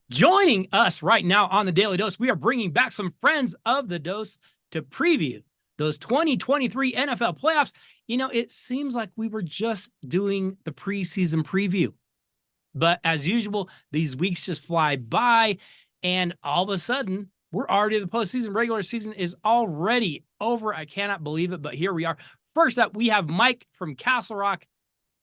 Joining us right now on the Daily Dose, we are bringing back some friends of the Dose to preview those 2023 NFL playoffs. It seems like we were just doing the preseason preview, but as usual, these weeks just fly by, and all of a sudden, we're already in the postseason. Regular season is already over. I cannot believe it, but here we are. First up, we have Mike from Castle Rock,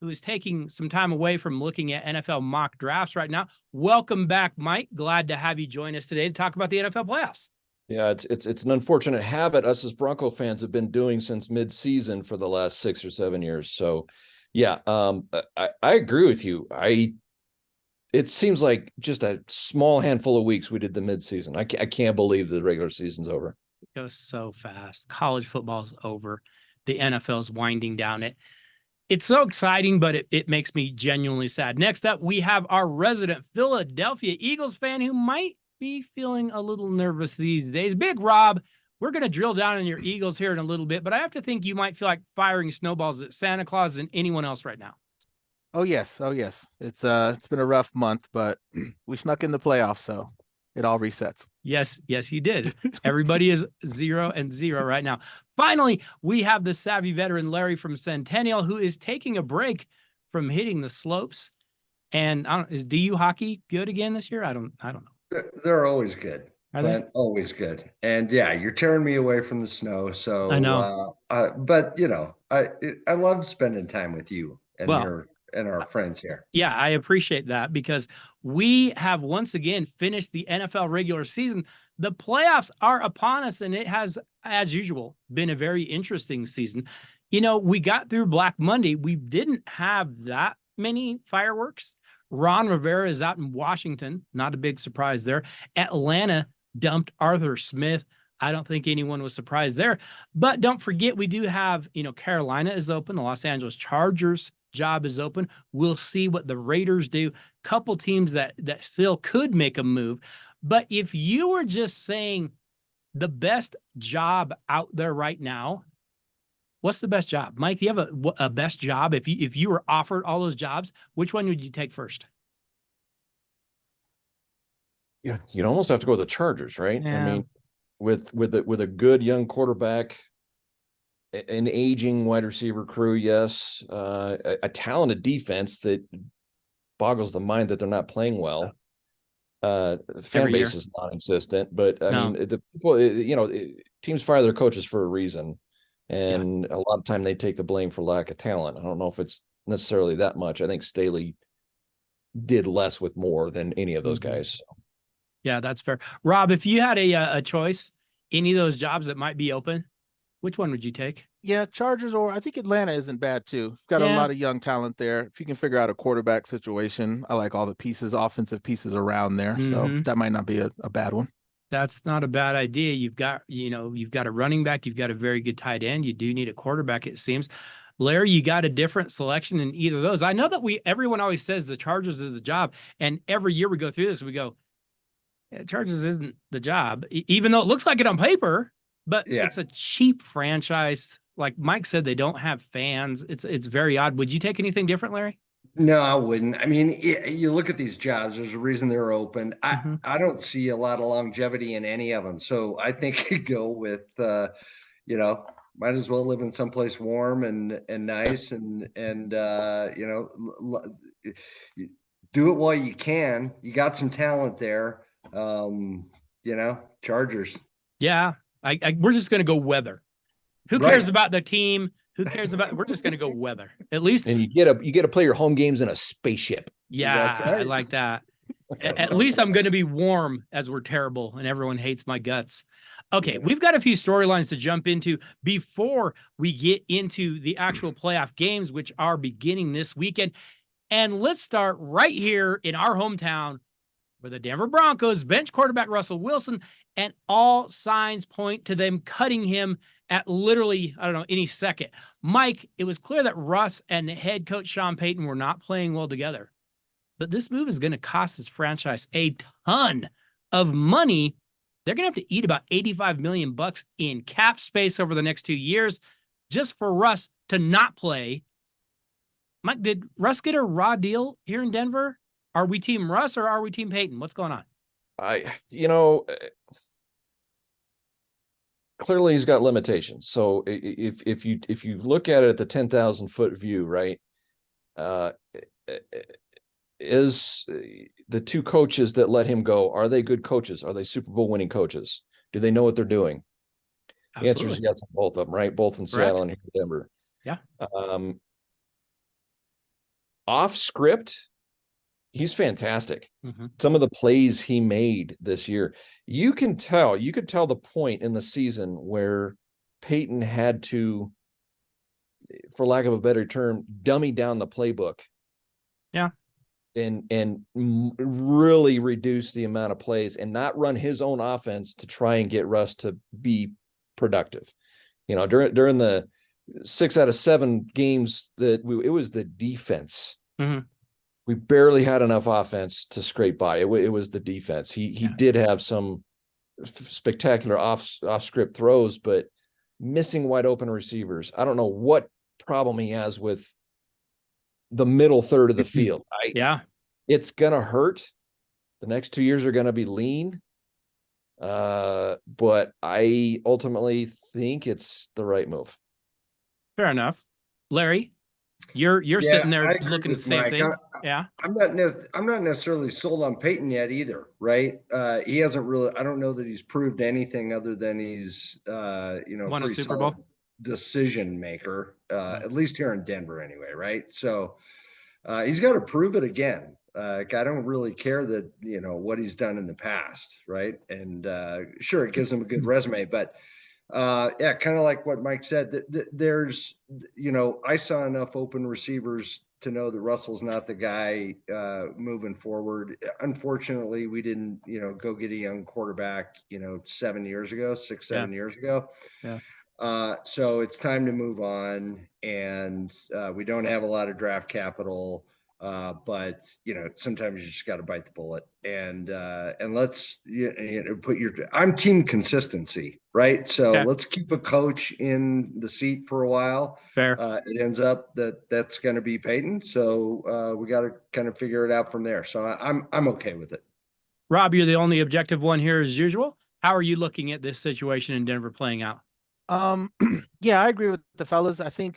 who is taking some time away from looking at NFL mock drafts right now. Welcome back, Mike. Glad to have you join us today to talk about the NFL playoffs. Yeah, it's an unfortunate habit us as Bronco fans have been doing since mid-season for the last 6 or 7 years. So, yeah, I agree with you. It seems like just a small handful of weeks we did the mid-season. I can't believe the regular season's over. It goes so fast. College football's over. The NFL's winding down. It's so exciting, but it makes me genuinely sad. Next up, we have our resident Philadelphia Eagles fan who might be feeling a little nervous these days. Big Rob, we're going to drill down on your Eagles here in a little bit, but I have to think you might feel like firing snowballs at Santa Claus than anyone else right now. Oh yes. It's been a rough month, but we snuck in the playoffs, so it all resets. Yes, you did. Everybody is 0-0 right now. Finally, we have the savvy veteran Larry from Centennial, who is taking a break from hitting the slopes. And is DU hockey good again this year? I don't know. They're always good. Are they? Always good. And yeah, you're tearing me away from the snow. So I know. But I love spending time with you and our friends here. Yeah, I appreciate that because we have once again finished the NFL regular season. The playoffs are upon us, and it has, as usual, been a very interesting season. We got through Black Monday. We didn't have that many fireworks. Ron Rivera is out in Washington. Not a big surprise there. Atlanta dumped Arthur Smith. I don't think anyone was surprised there. But don't forget, we do have, Carolina is open. The Los Angeles Chargers job is open. We'll see what the Raiders do. Couple teams that still could make a move. But if you were just saying the best job out there right now, what's the best job? Mike, do you have a best job? If you were offered all those jobs, which one would you take first? Yeah, you'd almost have to go with the Chargers, right? Yeah. I mean, with a good young quarterback, an aging wide receiver crew, yes, a talented defense that boggles the mind that they're not playing well. Fan base is non-existent, but I mean, the people, teams fire their coaches for a reason, and a lot of time they take the blame for lack of talent. I don't know if it's necessarily that much. I think Staley did less with more than any of those guys. So. Yeah, that's fair. Rob, if you had a choice, any of those jobs that might be open, which one would you take? Yeah, Chargers, or I think Atlanta isn't bad too. It's got a lot of young talent there. If you can figure out a quarterback situation, I like all the pieces, offensive pieces around there. So that might not be a bad one. That's not a bad idea. You've got a running back, you've got a very good tight end. You do need a quarterback, it seems. Larry, you got a different selection in either of those. I know that everyone always says the Chargers is the job, and every year we go through this, we go, Chargers isn't the job, even though it looks like it on paper. But it's a cheap franchise. Like Mike said, they don't have fans. It's very odd. Would you take anything different, Larry? No, I wouldn't. I mean, you look at these jobs, there's a reason they're open. I don't see a lot of longevity in any of them. So I think you go with, might as well live in someplace warm and nice and do it while you can. You got some talent there. Chargers. Yeah. We're just going to go weather. Who cares about the team? Who cares about? We're just going to go weather. At least, and you get to play your home games in a spaceship. Yeah, right. I like that. At least I'm going to be warm, as we're terrible and everyone hates my guts. Okay, we've got a few storylines to jump into before we get into the actual playoff games, which are beginning this weekend. And let's start right here in our hometown, where the Denver Broncos bench quarterback Russell Wilson, and all signs point to them cutting him at literally, any second. Mike, it was clear that Russ and head coach Sean Payton were not playing well together. But this move is going to cost his franchise a ton of money. They're going to have to eat about $85 million in cap space over the next 2 years just for Russ to not play. Mike, did Russ get a raw deal here in Denver? Are we team Russ or are we team Payton? What's going on? You know, clearly he's got limitations. So if you look at it at the 10,000 foot view, right? Is the two coaches that let him go, are they good coaches? Are they Super Bowl winning coaches? Do they know what they're doing? The answer is yes, both of them, right? Both in Seattle and here in Denver. Yeah. Off script, he's fantastic. Mm-hmm. Some of the plays he made this year, you could tell the point in the season where Peyton had to, for lack of a better term, dummy down the playbook. Yeah. And really reduce the amount of plays and not run his own offense to try and get Russ to be productive. You know, during the 6 out of 7 games that it was the defense. Mm-hmm. We barely had enough offense to scrape by. It was the defense. He did have some spectacular off script throws, but missing wide open receivers. I don't know what problem he has with the middle third of the field. It's gonna hurt. The next 2 years are gonna be lean. But I ultimately think it's the right move. Fair enough. Larry, you're sitting there looking at the same thing. I'm not necessarily sold on Peyton yet either, right? He hasn't really, I don't know that he's proved anything other than he's won a Super Bowl decision maker, at least here in Denver anyway, right? So he's got to prove it again. I don't really care that, what he's done in the past, right? And sure, it gives him a good resume, but kind of like what Mike said, there's, I saw enough open receivers to know that Russell's not the guy moving forward. Unfortunately, we didn't, go get a young quarterback, 7 years ago, 7 years ago. Yeah. So it's time to move on, and we don't have a lot of draft capital. But sometimes you just got to bite the bullet and let's I'm team consistency, right? So let's keep a coach in the seat for a while. Fair. It ends up that's going to be Peyton. So we got to kind of figure it out from there. So I'm okay with it. Rob, you're the only objective one here as usual. How are you looking at this situation in Denver playing out? Yeah, I agree with the fellas. I think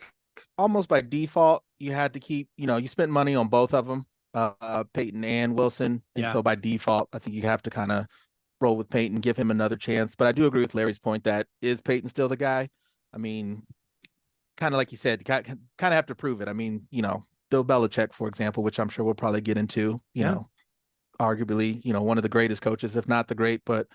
almost by default, you had to keep, you spent money on both of them, Peyton and Wilson. And so by default, I think you have to kind of roll with Peyton, give him another chance. But I do agree with Larry's point that is Peyton still the guy? I mean, kind of like you said, kind of have to prove it. I mean, Bill Belichick, for example, which I'm sure we'll probably get into, you know, arguably, one of the greatest coaches, if not the great, but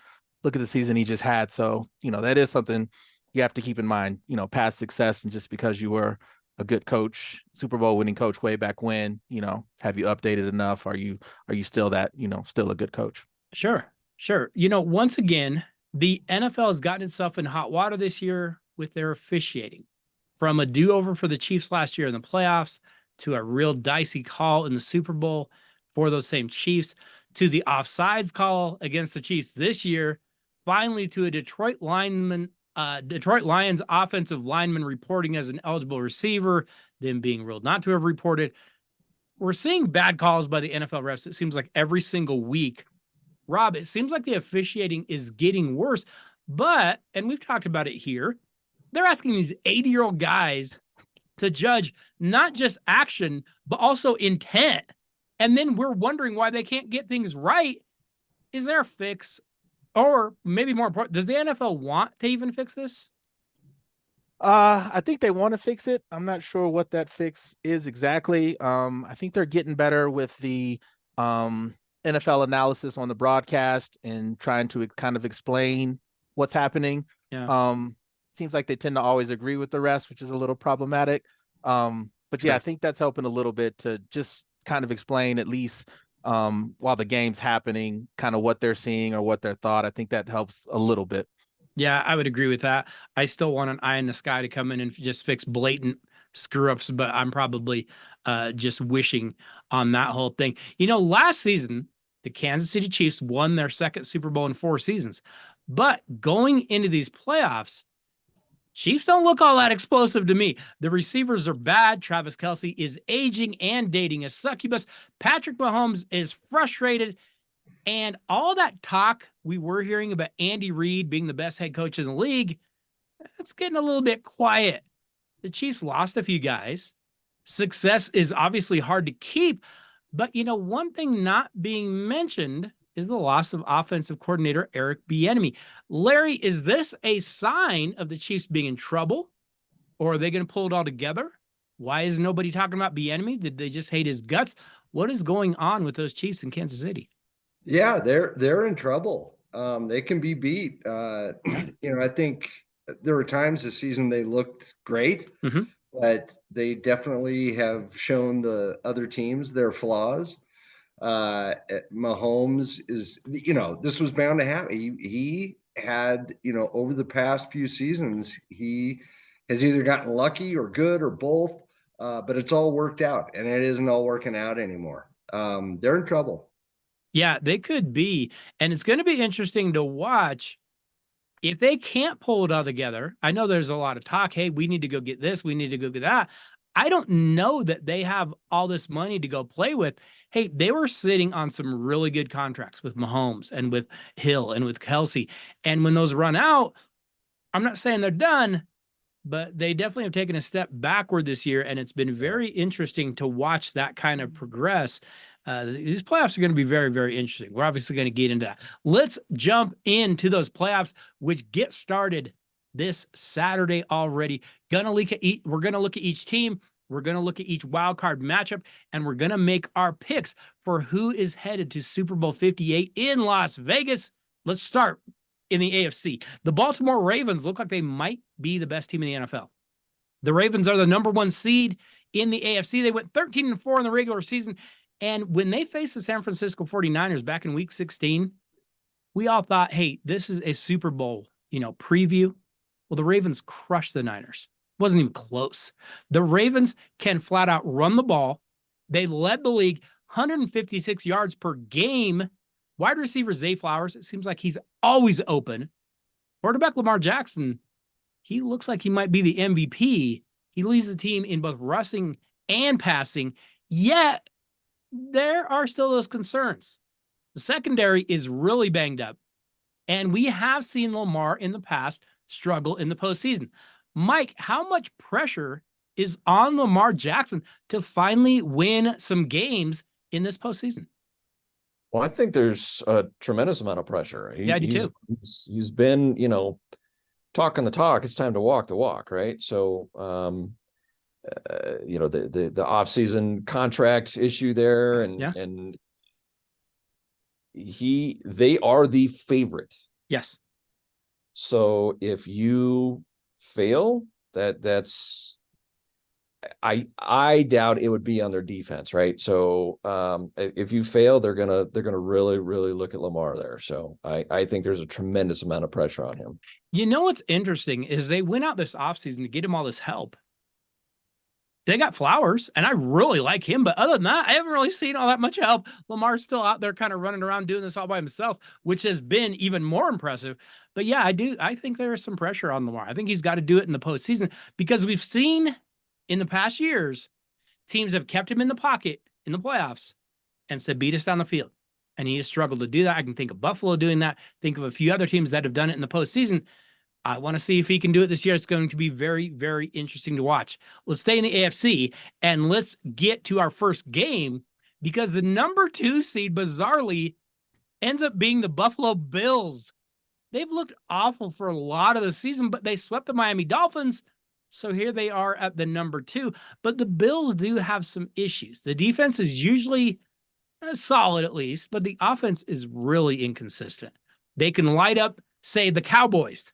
look at the season he just had. So, that is something you have to keep in mind, past success. And just because you were a good coach, Super Bowl winning coach way back when, have you updated enough? Are you still that, still a good coach? Sure. Once again, the NFL has gotten itself in hot water this year with their officiating. From a do-over for the Chiefs last year in the playoffs to a real dicey call in the Super Bowl for those same Chiefs to the offsides call against the Chiefs this year, finally to a Detroit Lions offensive lineman reporting as an eligible receiver, then being ruled not to have reported. We're seeing bad calls by the NFL refs. It seems like every single week. Rob, it seems like the officiating is getting worse, and we've talked about it here, they're asking these 80-year-old guys to judge not just action, but also intent. And then we're wondering why they can't get things right. Is there a fix? Or maybe more important, does the NFL want to even fix this? I think they want to fix it. I'm not sure what that fix is exactly. I think they're getting better with the NFL analysis on the broadcast and trying to kind of explain what's happening. Yeah. Seems like they tend to always agree with the refs, which is a little problematic. But yeah, I think that's helping a little bit to just kind of explain at least while the game's happening, kind of what they're seeing or what they're thought. I think that helps a little bit. Yeah, I would agree with that. I still want an eye in the sky to come in and just fix blatant screw-ups, but I'm probably just wishing on that whole thing. Last season, the Kansas City Chiefs won their second Super Bowl in 4 seasons. But going into these playoffs, Chiefs don't look all that explosive to me. The receivers are bad. Travis Kelce is aging and dating a succubus. Patrick Mahomes is frustrated. And all that talk we were hearing about Andy Reid being the best head coach in the league, it's getting a little bit quiet. The Chiefs lost a few guys. Success is obviously hard to keep, but one thing not being mentioned is the loss of offensive coordinator Eric Bieniemy. Larry, is this a sign of the Chiefs being in trouble, or are they going to pull it all together? Why is nobody talking about Bieniemy? Did they just hate his guts? What is going on with those Chiefs in Kansas City? Yeah, they're in trouble. They can be beat. I think there were times this season they looked great, but they definitely have shown the other teams their flaws. Mahomes is, this was bound to happen. He had, over the past few seasons, he has either gotten lucky or good or both, but it's all worked out, and it isn't all working out anymore. They're in trouble. Yeah, they could be. And it's going to be interesting to watch if they can't pull it all together. I know there's a lot of talk. Hey, we need to go get this. We need to go get that. I don't know that they have all this money to go play with. Hey, they were sitting on some really good contracts with Mahomes and with Hill and with Kelsey. And when those run out, I'm not saying they're done, but they definitely have taken a step backward this year. And it's been very interesting to watch that kind of progress. These playoffs are going to be very, very interesting. We're obviously going to get into that. Let's jump into those playoffs, which get started this Saturday already. We're going to look at each team. We're going to look at each wild card matchup, and we're going to make our picks for who is headed to Super Bowl 58 in Las Vegas. Let's start in the AFC. The Baltimore Ravens look like they might be the best team in the NFL. The Ravens are the #1 seed in the AFC. They went 13-4 in the regular season. And when they faced the San Francisco 49ers back in week 16, we all thought, hey, this is a Super Bowl, preview. Well, the Ravens crushed the Niners. It wasn't even close. The Ravens can flat out run the ball. They led the league 156 yards per game. Wide receiver Zay Flowers, it seems like he's always open. Quarterback Lamar Jackson, he looks like he might be the MVP. He leads the team in both rushing and passing, yet there are still those concerns. The secondary is really banged up, and we have seen Lamar in the past struggle in the postseason. Mike, how much pressure is on Lamar Jackson to finally win some games in this postseason? Well, I think there's a tremendous amount of pressure. I do too. He's been, talking the talk. It's time to walk the walk, right? So, the off-season contract issue there, and they are the favorite. Yes. So if you fail, that's I doubt it would be on their defense, right? So if you fail, they're gonna really, really look at Lamar there. So I think there's a tremendous amount of pressure on him. What's interesting is they went out this offseason to get him all this help. They got Flowers, and I really like him. But other than that, I haven't really seen all that much help. Lamar's still out there kind of running around doing this all by himself, which has been even more impressive. But yeah, I think there is some pressure on Lamar. I think he's got to do it in the postseason, because we've seen in the past years, teams have kept him in the pocket in the playoffs and said, beat us down the field. And he has struggled to do that. I can think of Buffalo doing that. Think of a few other teams that have done it in the postseason. I want to see if he can do it this year. It's going to be very, very interesting to watch. Let's stay in the AFC, and let's get to our first game, because the #2 seed, bizarrely, ends up being the Buffalo Bills. They've looked awful for a lot of the season, but they swept the Miami Dolphins. So here they are at the #2. But the Bills do have some issues. The defense is usually solid, at least, but the offense is really inconsistent. They can light up, say, the Cowboys.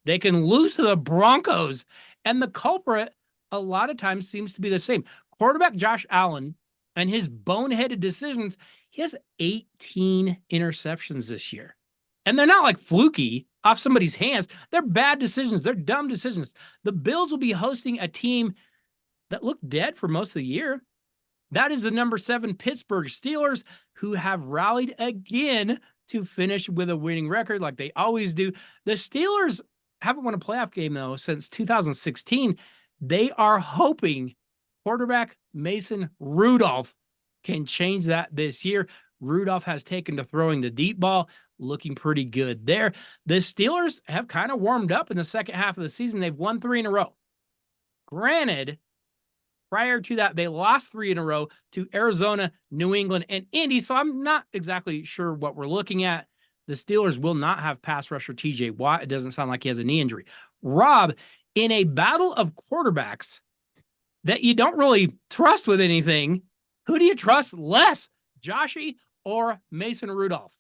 They can lose to the Broncos, and the culprit a lot of times seems to be the same. Quarterback Josh Allen and his boneheaded decisions, he has 18 interceptions this year. And they're not like fluky off somebody's hands. They're bad decisions. They're dumb decisions. The Bills will be hosting a team that looked dead for most of the year. That is the #7 Pittsburgh Steelers, who have rallied again to finish with a winning record like they always do. The Steelers haven't won a playoff game, though, since 2016. They are hoping quarterback Mason Rudolph can change that this year. Rudolph has taken to throwing the deep ball, looking pretty good there. The Steelers have kind of warmed up in the second half of the season. They've won 3 in a row. Granted, prior to that, they lost 3 in a row to Arizona, New England, and Indy. So I'm not exactly sure what we're looking at. The Steelers will not have pass rusher TJ Watt. It doesn't sound like he has a knee injury. Rob, in a battle of quarterbacks that you don't really trust with anything, who do you trust less, Joshy or Mason Rudolph?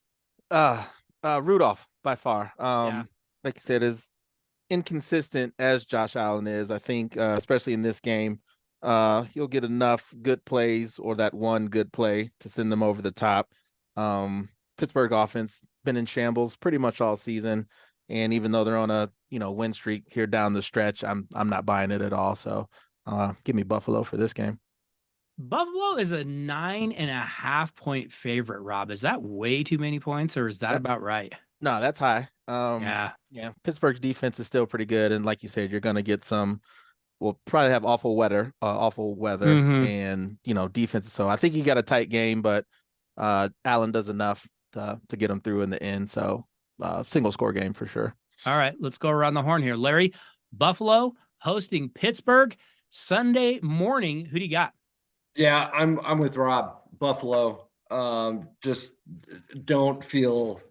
Rudolph by far. Yeah. Like you said, as inconsistent as Josh Allen is, I think, especially in this game, he'll get enough good plays or that one good play to send them over the top. Pittsburgh offense been in shambles pretty much all season, and even though they're on a win streak here down the stretch, I'm not buying it at all. So give me Buffalo for this game. Buffalo is a 9.5 point favorite, Rob. Is that way too many points, or is that about right? No, that's high. Yeah. Pittsburgh's defense is still pretty good, and like you said, you're going to get some. We'll probably have awful weather, and defense. So I think you got a tight game, but Allen does enough to get them through in the end. So single score game for sure. All right, let's go around the horn here, Larry. Buffalo hosting Pittsburgh Sunday morning. Who do you got? Yeah, I'm with Rob. Buffalo. Just don't feel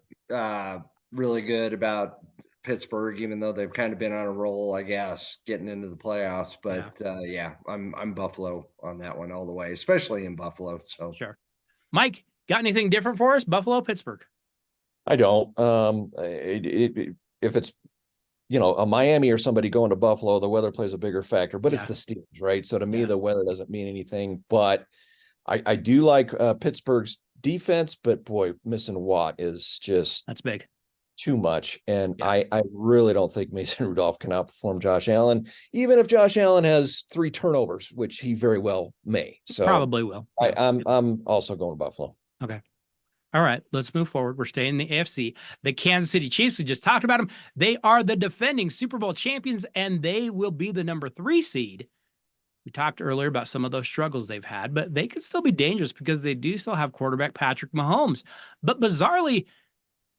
really good about Pittsburgh, even though they've kind of been on a roll, I guess, getting into the playoffs. But I'm Buffalo on that one all the way, especially in Buffalo. So sure. Mike, got anything different for us? Buffalo, Pittsburgh? I don't. If it's a Miami or somebody going to Buffalo, the weather plays a bigger factor, but it's the Steelers, right? So to me, the weather doesn't mean anything. But I do like Pittsburgh's defense, but boy, missing Watt is just that's big. Too much. And I really don't think Mason Rudolph can outperform Josh Allen, even if Josh Allen has 3 turnovers, which he very well may. So probably will. I'm also going to Buffalo. Okay. All right, let's move forward. We're staying in the AFC. The Kansas City Chiefs, we just talked about them. They are the defending Super Bowl champions, and they will be the number 3 seed. We talked earlier about some of those struggles they've had, but they could still be dangerous because they do still have quarterback Patrick Mahomes. But bizarrely,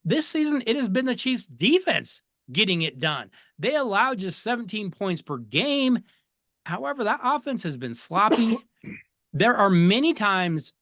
this season, it has been the Chiefs' defense getting it done. They allowed just 17 points per game. However, that offense has been sloppy. There are many times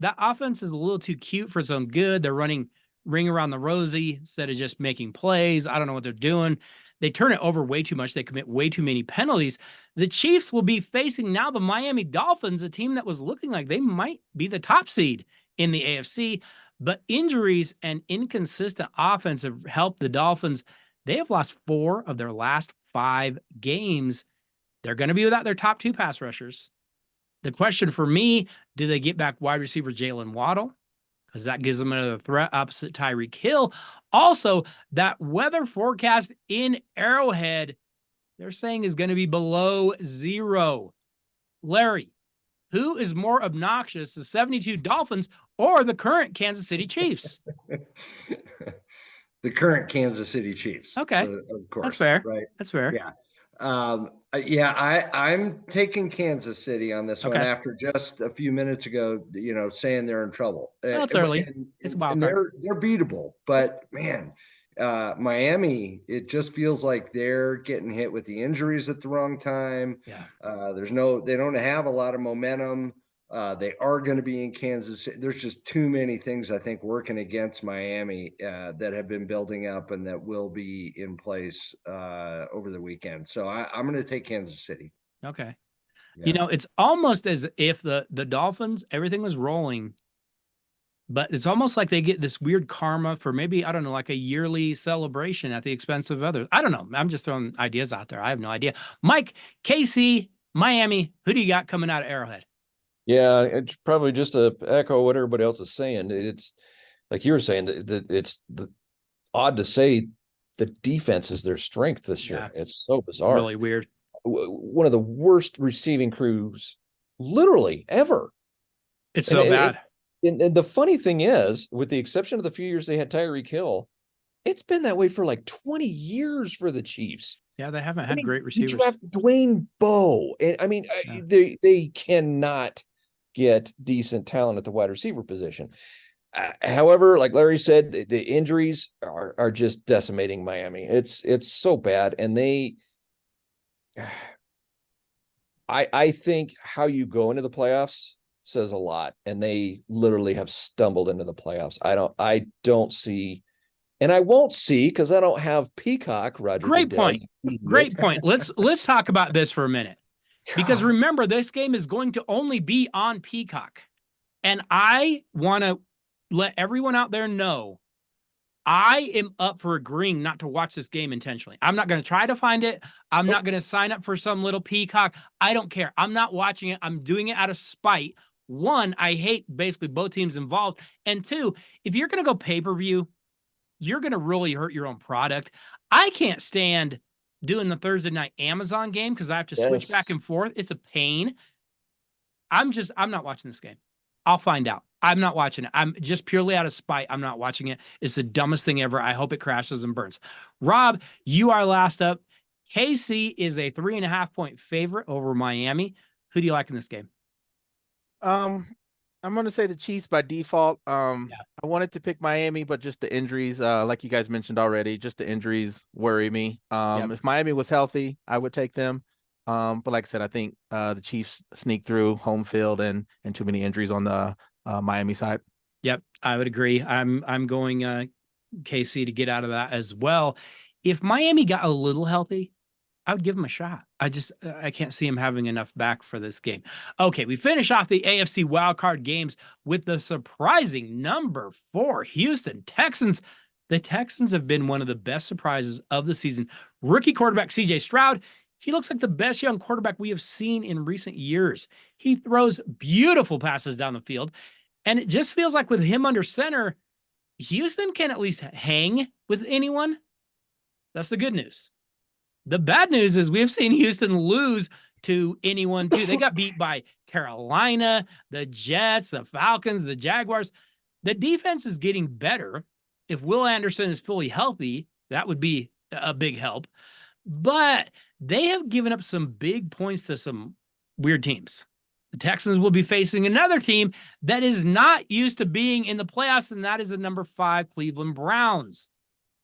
that offense is a little too cute for its own good. They're running ring around the rosy instead of just making plays. I don't know what they're doing. They turn it over way too much. They commit way too many penalties. The Chiefs will be facing now the Miami Dolphins, a team that was looking like they might be the top seed in the AFC. But injuries and inconsistent offense have helped the Dolphins. They have lost 4 of their last 5 games. They're going to be without their top 2 pass rushers. The question for me, do they get back wide receiver Jalen Waddle? Because that gives them another threat opposite Tyreek Hill. Also, that weather forecast in Arrowhead, they're saying is going to be below 0. Larry, who is more obnoxious, the 72 Dolphins or the current Kansas City Chiefs? The current Kansas City Chiefs. Okay. So, of course. That's fair. Right. That's fair. Yeah. I'm taking Kansas City on this one after just a few minutes ago, saying they're in trouble. Well, it's early. It's wild card. They're beatable, but man, Miami, it just feels like they're getting hit with the injuries at the wrong time. Yeah. They don't have a lot of momentum. They are going to be in Kansas City. There's just too many things, I think, working against Miami that have been building up and that will be in place over the weekend. So I'm going to take Kansas City. Okay. Yeah. It's almost as if the Dolphins, everything was rolling, but it's almost like they get this weird karma for maybe, I don't know, like a yearly celebration at the expense of others. I don't know. I'm just throwing ideas out there. I have no idea. Mike, KC, Miami, who do you got coming out of Arrowhead? Yeah, it's probably just to echo what everybody else is saying. It's like you were saying that it's odd to say the defense is their strength this year. It's so bizarre. Really weird. One of the worst receiving crews literally ever. It's so bad. And the funny thing is, with the exception of the few years they had Tyreek Hill, it's been that way for like 20 years for the Chiefs. Yeah, they haven't had great receivers. You draft Dwayne Bowe. And they cannot get decent talent at the wide receiver position. However, like Larry said, the injuries are just decimating Miami. It's so bad, and I think how you go into the playoffs says a lot, and they literally have stumbled into the playoffs. I don't see, and I won't see because I don't have Peacock. Roger, Great point. Great point. Let's talk about this for a minute, because remember, this game is going to only be on Peacock, and I want to let everyone out there know I am up for agreeing not to watch this game intentionally. I'm not going to try to find it. I'm not going to sign up for some little Peacock. I don't care. I'm not watching it. I'm doing it out of spite. One, I hate basically both teams involved. And two, if you're going to go pay-per-view, you're going to really hurt your own product. I can't stand doing the Thursday night Amazon game because I have to switch back and forth. It's a pain. I'm not watching this game. I'll find out. I'm not watching it. I'm just purely out of spite. I'm not watching it. It's the dumbest thing ever. I hope it crashes and burns. Rob, you are last up. KC is a 3.5-point favorite over Miami. Who do you like in this game? I'm going to say the Chiefs by default. I wanted to pick Miami, but just the injuries, like you guys mentioned already, just the injuries worry me. If Miami was healthy, I would take them. But like I said, I think the Chiefs sneak through home field and too many injuries on the Miami side. Yep, I would agree. I'm going KC to get out of that as well. If Miami got a little healthy, I would give them a shot. I can't see him having enough back for this game. Okay, we finish off the AFC wildcard games with the surprising number 4 Houston Texans. The Texans have been one of the best surprises of the season. Rookie quarterback CJ Stroud, he looks like the best young quarterback we have seen in recent years. He throws beautiful passes down the field, and it just feels like with him under center, Houston can at least hang with anyone. That's the good news. The bad news is we have seen Houston lose to anyone too. They got beat by Carolina, the Jets, the Falcons, the Jaguars. The defense is getting better. If Will Anderson is fully healthy, that would be a big help. But they have given up some big points to some weird teams. The Texans will be facing another team that is not used to being in the playoffs, and that is the number 5 Cleveland Browns.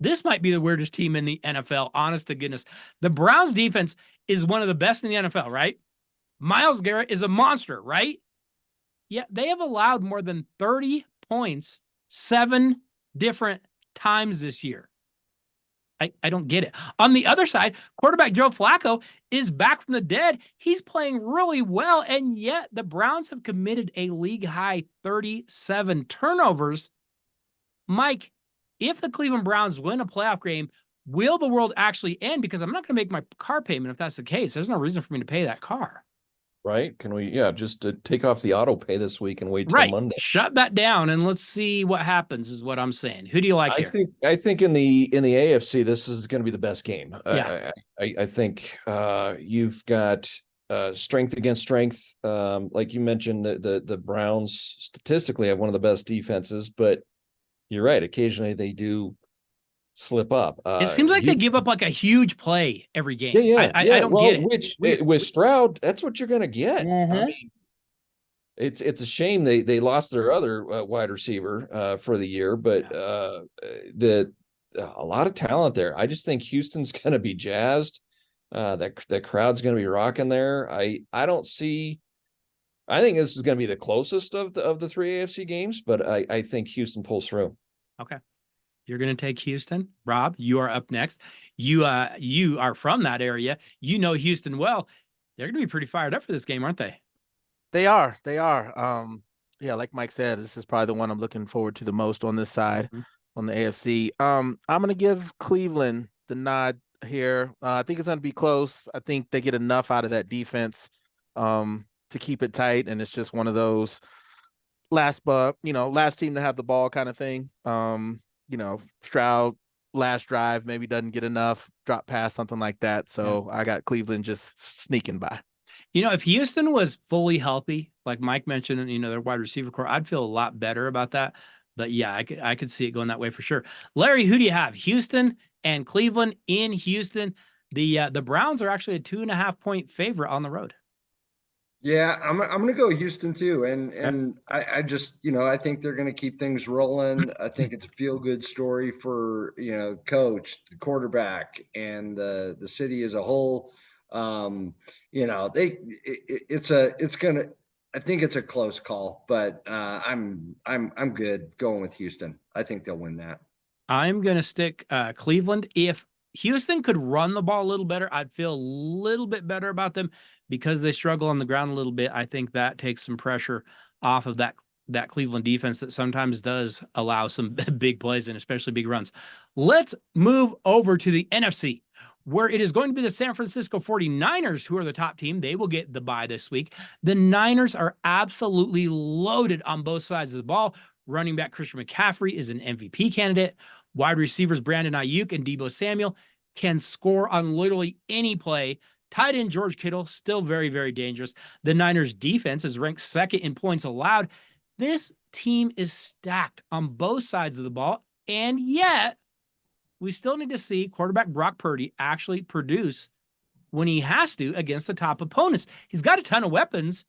This might be the weirdest team in the NFL, honest to goodness. The Browns defense is one of the best in the NFL, right? Myles Garrett is a monster, right? Yet they have allowed more than 30 points 7 different times this year. I don't get it. On the other side, quarterback Joe Flacco is back from the dead. He's playing really well, and yet the Browns have committed a league-high 37 turnovers. Mike, if the Cleveland Browns win a playoff game, will the world actually end? Because I'm not going to make my car payment if that's the case. There's no reason for me to pay that car. Right? Can we, just take off the auto pay this week and wait till Monday. Shut that down and let's see what happens is what I'm saying. Who do you like here? I think in the AFC, this is going to be the best game. Yeah. I think you've got strength against strength. Like you mentioned, the Browns statistically have one of the best defenses, but you're right. Occasionally they do slip up. It seems like they give up like a huge play every game. Yeah. I don't get it. With Stroud, that's what you're going to get. Mm-hmm. I mean, it's a shame they lost their other wide receiver for the year, but a lot of talent there. I just think Houston's going to be jazzed. That crowd's going to be rocking there. I think this is going to be the closest of the 3 AFC games, but I think Houston pulls through. Okay. You're going to take Houston. Rob, you are up next. You are from that area. You know Houston well. They're going to be pretty fired up for this game, aren't they? They are. Like Mike said, this is probably the one I'm looking forward to the most on this side, on the AFC. I'm going to give Cleveland the nod here. I think it's going to be close. I think they get enough out of that defense to keep it tight, and it's just one of those last team to have the ball kind of thing. Stroud last drive maybe doesn't get enough, drop pass, something like that. So I got Cleveland just sneaking by. If Houston was fully healthy, like Mike mentioned, their wide receiver core, I'd feel a lot better about that. But yeah, I could see it going that way for sure. Larry, who do you have? Houston and Cleveland in Houston. The Browns are actually a 2.5-point favorite on the road. Yeah, I'm gonna go Houston too, and I just I think they're gonna keep things rolling. I think it's a feel good story for coach, the quarterback, and the city as a whole. It's gonna. I think it's a close call, but I'm good going with Houston. I think they'll win that. I'm going to stick Cleveland. If Houston could run the ball a little better, I'd feel a little bit better about them because they struggle on the ground a little bit. I think that takes some pressure off of that Cleveland defense that sometimes does allow some big plays and especially big runs. Let's move over to the NFC, where it is going to be the San Francisco 49ers who are the top team. They will get the bye this week. The Niners are absolutely loaded on both sides of the ball. Running back Christian McCaffrey is an MVP candidate. Wide receivers Brandon Ayuk and Deebo Samuel can score on literally any play. Tight end George Kittle, still very, very dangerous. The Niners defense is ranked second in points allowed. This team is stacked on both sides of the ball, and yet we still need to see quarterback Brock Purdy actually produce when he has to against the top opponents. He's got a ton of weapons,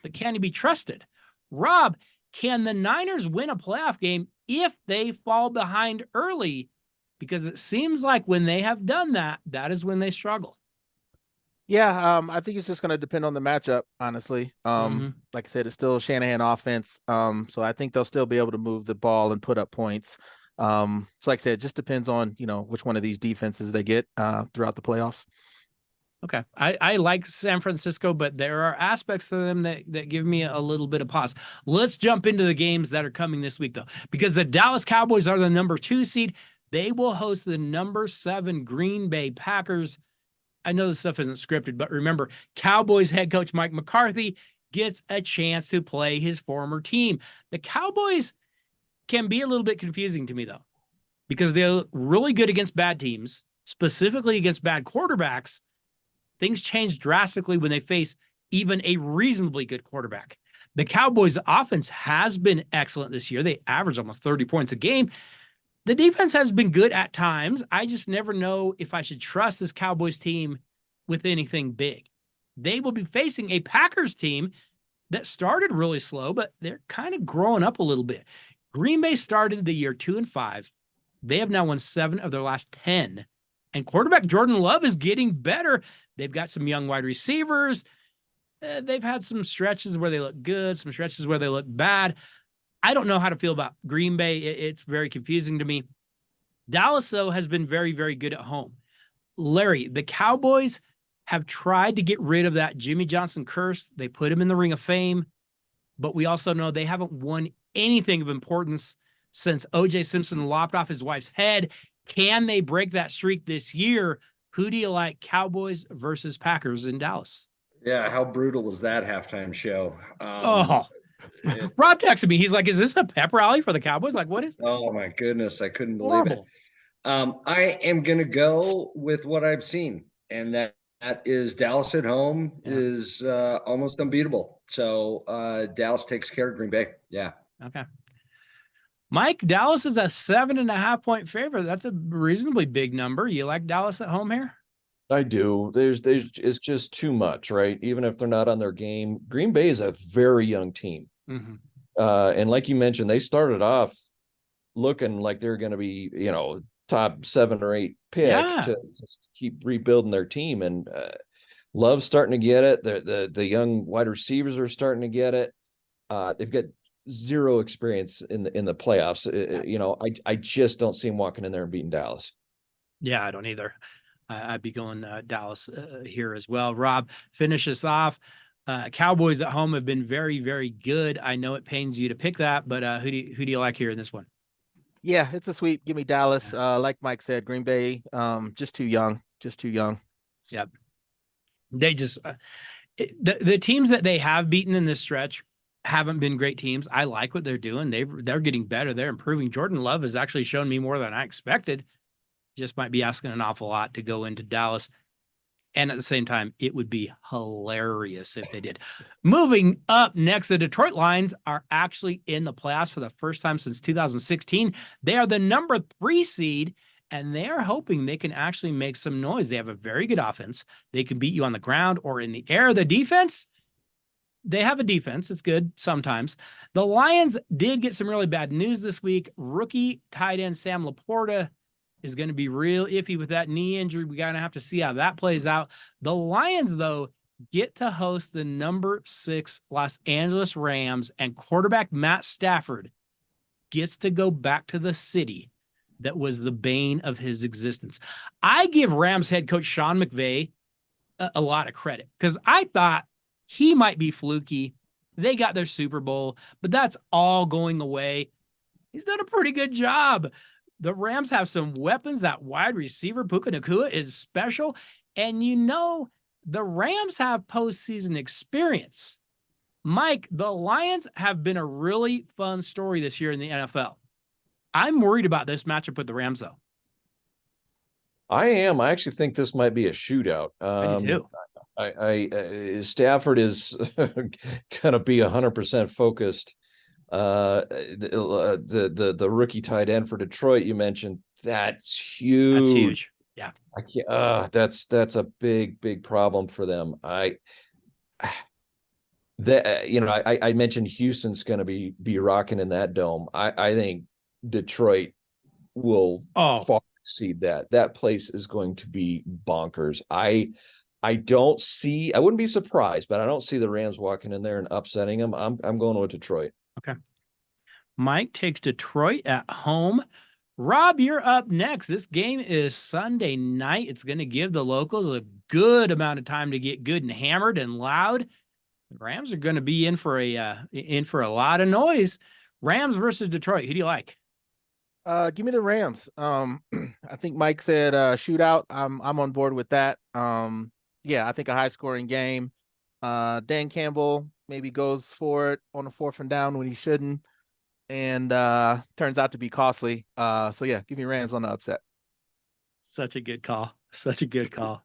but can he be trusted? Rob, can the Niners win a playoff game if they fall behind early? Because it seems like when they have done that, that is when they struggle. Yeah, I think it's just going to depend on the matchup, honestly. Like I said, it's still Shanahan offense. So I think they'll still be able to move the ball and put up points. So like I said, it just depends on, which one of these defenses they get throughout the playoffs. Okay. I like San Francisco, but there are aspects to them that give me a little bit of pause. Let's jump into the games that are coming this week, though, because the Dallas Cowboys are the number 2 seed. They will host the number 7 Green Bay Packers. I know this stuff isn't scripted, but remember, Cowboys head coach Mike McCarthy gets a chance to play his former team. The Cowboys can be a little bit confusing to me, though, because they're really good against bad teams, specifically against bad quarterbacks. Things change drastically when they face even a reasonably good quarterback. The Cowboys' offense has been excellent this year. They average almost 30 points a game. The defense has been good at times. I just never know if I should trust this Cowboys team with anything big. They will be facing a Packers team that started really slow, but they're kind of growing up a little bit. Green Bay started the year 2-5. They have now won 7 of their last 10. And quarterback Jordan Love is getting better. They've got some young wide receivers. They've had some stretches where they look good, some stretches where they look bad. I don't know how to feel about Green Bay. It's very confusing to me. Dallas, though, has been very, very good at home. Larry, the Cowboys have tried to get rid of that Jimmy Johnson curse. They put him in the Ring of Fame, but we also know they haven't won anything of importance since O.J. Simpson lopped off his wife's head. Can they break that streak this year? Who do you like, Cowboys versus Packers in Dallas? Yeah, how brutal was that halftime show? Rob texted me. He's like, is this a pep rally for the Cowboys? Like, what is this? Oh, my goodness. I couldn't believe it. I am going to go with what I've seen, and that is Dallas at home is almost unbeatable. So Dallas takes care of Green Bay. Yeah. Okay. Mike, Dallas is a 7.5-point favorite. That's a reasonably big number. You like Dallas at home here? I do. It's just too much, right? Even if they're not on their game. Green Bay is a very young team. Mm-hmm. And like you mentioned, they started off looking like they're going to be, top 7 or 8 pick to keep rebuilding their team. And Love's starting to get it. The young wide receivers are starting to get it. They've got zero experience in the playoffs. I just don't see him walking in there and beating Dallas. Yeah, I don't either. I'd be going Dallas here as well. Rob, finish us off. Cowboys at home have been very, very good. I know it pains you to pick that, but who do you like here in this one? Yeah, it's a sweep. Give me Dallas. Like Mike said, Green Bay, just too young. Yep. They just the teams that they have beaten in this stretch haven't been great teams. I like what they're doing. They're getting better. They're improving. Jordan Love has actually shown me more than I expected. Just might be asking an awful lot to go into Dallas. And at the same time, it would be hilarious if they did. Moving up next, the Detroit Lions are actually in the playoffs for the first time since 2016. They are the number 3 seed, and they are hoping they can actually make some noise. They have a very good offense. They can beat you on the ground or in the air. The defense, they have a defense. It's good sometimes. The Lions did get some really bad news this week. Rookie tight end Sam Laporta is going to be real iffy with that knee injury. We got to have to see how that plays out. The Lions, though, get to host the number 6 Los Angeles Rams, and quarterback Matt Stafford gets to go back to the city that was the bane of his existence. I give Rams head coach Sean McVay a lot of credit, because I thought he might be fluky. They got their Super Bowl, but that's all going away. He's done a pretty good job. The Rams have some weapons. That wide receiver, Puka Nacua, is special. And the Rams have postseason experience. Mike, the Lions have been a really fun story this year in the NFL. I'm worried about this matchup with the Rams, though. I am. I actually think this might be a shootout. I do too. Stafford is going to be 100% focused. The rookie tight end for Detroit you mentioned, that's huge. That's huge. Yeah. I can't. That's a big problem for them. I mentioned Houston's going to be rocking in that dome. I think Detroit will far exceed that. That place is going to be bonkers. I wouldn't be surprised, but I don't see the Rams walking in there and upsetting them. I'm going with Detroit. Okay. Mike takes Detroit at home. Rob, you're up next. This game is Sunday night. It's going to give the locals a good amount of time to get good and hammered and loud. The Rams are going to be in for a lot of noise. Rams versus Detroit. Who do you like? Give me the Rams. I think Mike said shootout. I'm on board with that. Yeah, I think a high scoring game. Dan Campbell maybe goes for it on a 4th and down when he shouldn't, and turns out to be costly. So yeah, give me Rams on the upset. Such a good call. Such a good call.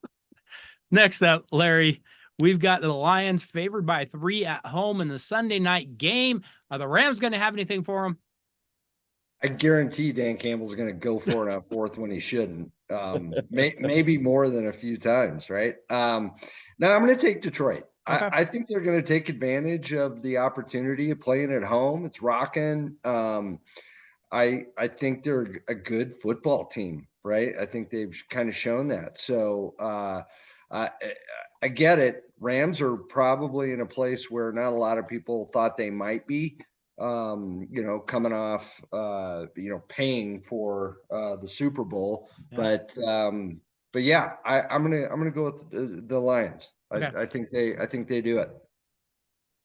Next up, Larry, we've got the Lions favored by 3 at home in the Sunday night game. Are the Rams going to have anything for them? I guarantee Dan Campbell's going to go for it on 4th when he shouldn't. Maybe more than a few times, right? Now I'm going to take Detroit. Okay. I think they're going to take advantage of the opportunity of playing at home. It's rocking. I think they're a good football team, right? I think they've kind of shown that. So I get it. Rams are probably in a place where not a lot of people thought they might be. Coming off, paying for the Super Bowl, yeah. But yeah, I'm gonna go with the Lions. Okay. I think they do it.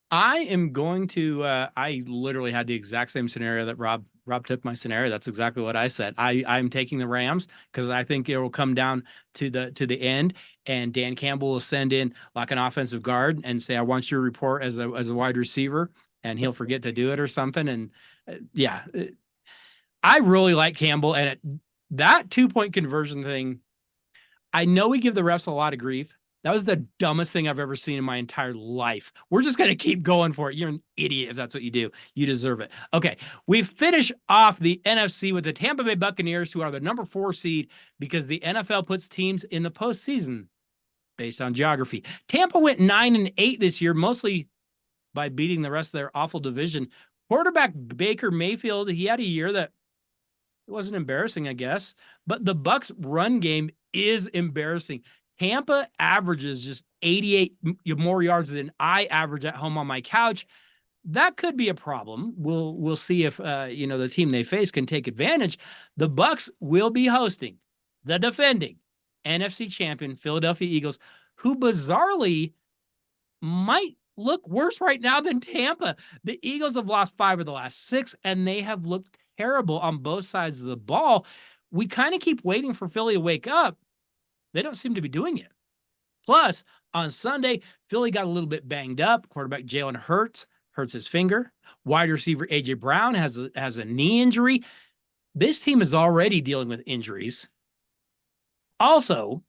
I am going to. I literally had the exact same scenario that Rob took my scenario. That's exactly what I said. I'm taking the Rams because I think it will come down to the end, and Dan Campbell will send in like an offensive guard and say, "I want your report as a wide receiver." And he'll forget to do it or something. And I really like Campbell. And that 2-point conversion thing, I know we give the refs a lot of grief. That was the dumbest thing I've ever seen in my entire life. We're just going to keep going for it. You're an idiot if that's what you do. You deserve it. Okay, we finish off the NFC with the Tampa Bay Buccaneers, who are the number 4 seed because the NFL puts teams in the postseason based on geography. Tampa went 9-8 this year, mostly by beating the rest of their awful division. Quarterback Baker Mayfield, he had a year that wasn't embarrassing, I guess, but the Bucs run game is embarrassing. Tampa averages just 88 more yards than I average at home on my couch. That could be a problem. We'll see if the team they face can take advantage. The Bucs will be hosting the defending NFC champion Philadelphia Eagles, who bizarrely might look worse right now than Tampa. The Eagles have lost 5 of the last 6, and they have looked terrible on both sides of the ball. We kind of keep waiting for Philly to wake up. They don't seem to be doing it. Plus, on Sunday, Philly got a little bit banged up. Quarterback Jalen Hurts hurts his finger. Wide receiver A.J. Brown has a knee injury. This team is already dealing with injuries. Also,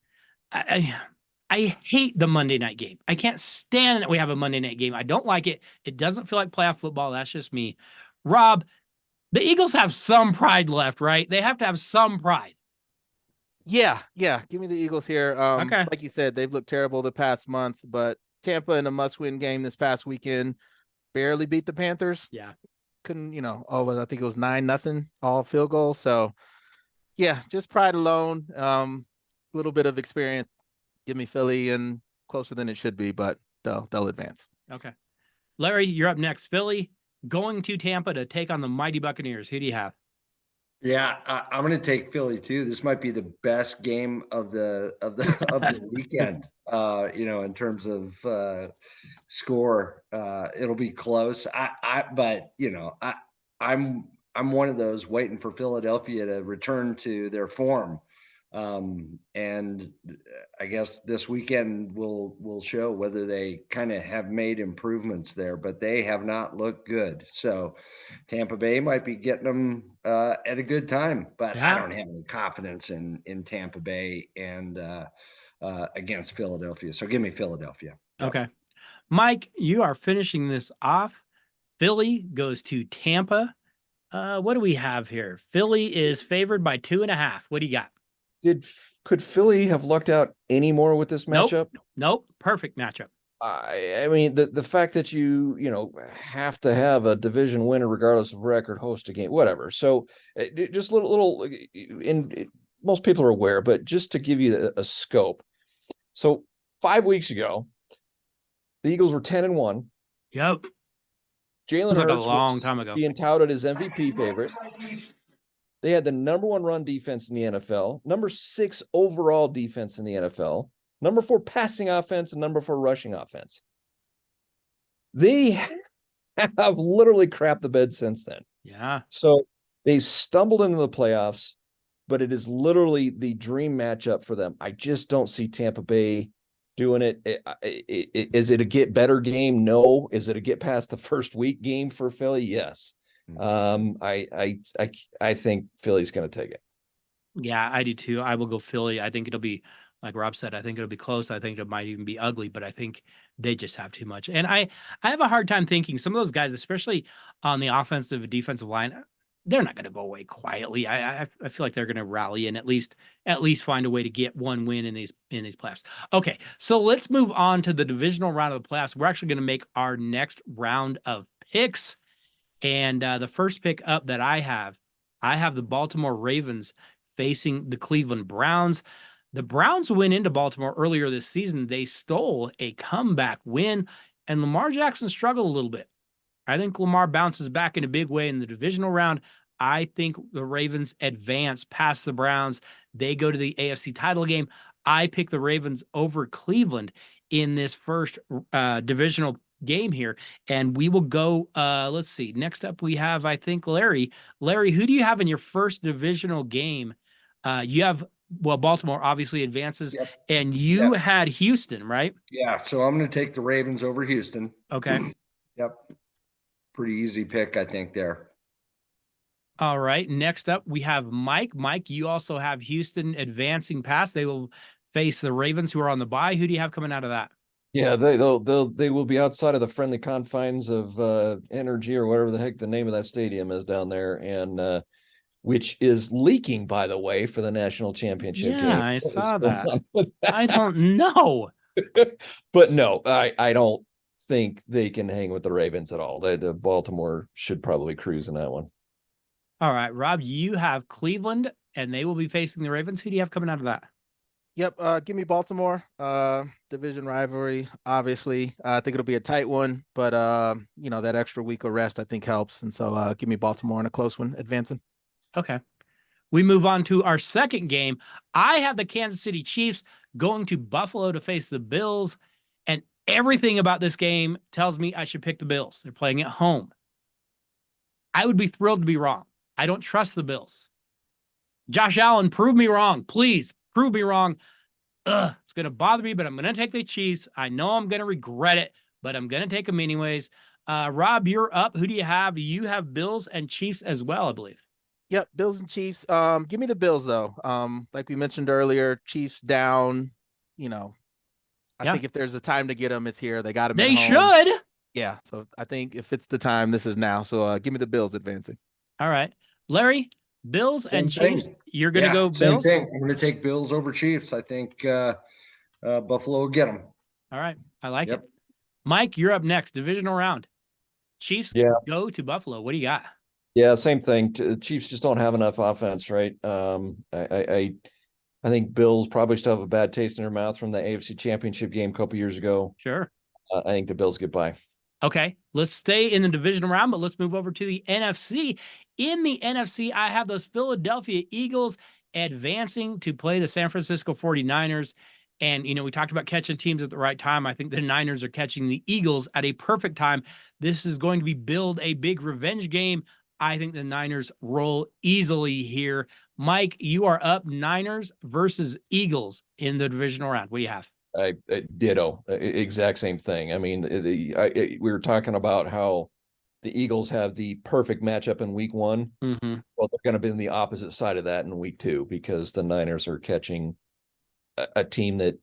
I hate the Monday night game. I can't stand that we have a Monday night game. I don't like it. It doesn't feel like playoff football. That's just me. Rob, the Eagles have some pride left, right? They have to have some pride. Yeah. Give me the Eagles here. Okay. Like you said, they've looked terrible the past month, but Tampa in a must-win game this past weekend. Barely beat the Panthers. Yeah. Couldn't, I think it was 9-0 all field goals. So yeah, just pride alone. A little bit of experience. Give me Philly and closer than it should be, but they'll advance. Okay. Larry, you're up next. Philly going to Tampa to take on the mighty Buccaneers. Who do you have? Yeah, I'm going to take Philly too. This might be the best game of the weekend. In terms of score, it'll be close. I'm one of those waiting for Philadelphia to return to their form. And I guess this weekend will show whether they kind of have made improvements there, but they have not looked good. So Tampa Bay might be getting them at a good time, but I don't have any confidence in Tampa Bay and against Philadelphia. So give me Philadelphia. Okay. Mike, you are finishing this off. Philly goes to Tampa. What do we have here? Philly is favored by 2.5. What do you got? Could Philly have lucked out any more with this matchup? Nope. Perfect matchup. I mean, the fact that you have to have a division winner regardless of record host a game, whatever. So just little most people are aware, but just to give you a scope. So 5 weeks ago, the Eagles were 10-1. Yep. Jalen Hurts a long time ago being touted as MVP favorite. They had the number 1 run defense in the NFL, number 6 overall defense in the NFL, number 4 passing offense, and number 4 rushing offense. They have literally crapped the bed since then. Yeah. So they stumbled into the playoffs, but it is literally the dream matchup for them. I just don't see Tampa Bay doing it. Is it a get better game? No. Is it a get past the first week game for Philly? Yes. I think Philly's going to take it. Yeah, I do too. I will go Philly. I think it'll be, like Rob said, I think it'll be close. I think it might even be ugly, but I think they just have too much. And I have a hard time thinking some of those guys, especially on the offensive and defensive line, they're not going to go away quietly. I feel like they're going to rally and at least find a way to get one win in these playoffs. Okay, so let's move on to the divisional round of the playoffs. We're actually going to make our next round of picks. And the first pick up that I have the Baltimore Ravens facing the Cleveland Browns. The Browns went into Baltimore earlier this season. They stole a comeback win, and Lamar Jackson struggled a little bit. I think Lamar bounces back in a big way in the divisional round. I think the Ravens advance past the Browns. They go to the AFC title game. I pick the Ravens over Cleveland in this first divisional game here, and we will go let's see, next up we have, I think, Larry, who do you have in your first divisional game? You have, well, Baltimore obviously advances. Yep. And you had Houston, right? Yeah, so I'm going to take the Ravens over Houston. Okay. Yep, pretty easy pick, I think, there. All right, next up we have Mike. You also have Houston advancing past. They will face the Ravens, who are on the bye. Who do you have coming out of that? Yeah, they will be outside of the friendly confines of Energy or whatever the heck the name of that stadium is down there, and which is leaking, by the way, for the national championship game. I saw that. I don't know. But no, I don't think they can hang with the Ravens at all. The Baltimore should probably cruise in that one. All right, Rob, you have Cleveland, and they will be facing the Ravens. Who do you have coming out of that? Yep. Give me Baltimore. Division rivalry, obviously. I think it'll be a tight one, but that extra week of rest I think helps. And so give me Baltimore in a close one, advancing. Okay. We move on to our second game. I have the Kansas City Chiefs going to Buffalo to face the Bills, and everything about this game tells me I should pick the Bills. They're playing at home. I would be thrilled to be wrong. I don't trust the Bills. Josh Allen, prove me wrong. Please prove me wrong. It's going to bother me, but I'm going to take the Chiefs. I know I'm going to regret it, but I'm going to take them anyways. Rob, you're up. Who do you have? You have Bills and Chiefs as well, I believe. Yep, Bills and Chiefs. Give me the Bills, though. Like we mentioned earlier, Chiefs down. I think if there's a time to get them, it's here. They got them. They should. Yeah, so I think if it's the time, this is now. So give me the Bills advancing. All right, Larry. Bills Same and Chiefs. thing. You're going to go same Bills? thing. I'm going to take Bills over Chiefs. I think Buffalo will get them. All right. I like it. Mike, you're up next. Divisional round. Chiefs Yeah. go to Buffalo. What do you got? Yeah, same thing. The Chiefs just don't have enough offense, right? I think Bills probably still have a bad taste in their mouth from the AFC Championship game a couple years ago. Sure. I think the Bills get by. Okay, let's stay in the divisional round, but let's move over to the NFC. In the NFC, I have those Philadelphia Eagles advancing to play the San Francisco 49ers. And, we talked about catching teams at the right time. I think the Niners are catching the Eagles at a perfect time. This is going to be billed a big revenge game. I think the Niners roll easily here. Mike, you are up. Niners versus Eagles in the divisional round. What do you have? I ditto, exact same thing. I mean, we were talking about how the Eagles have the perfect matchup in week 1. Mm-hmm. Well, they're going to be in the opposite side of that in week 2 because the Niners are catching a team that,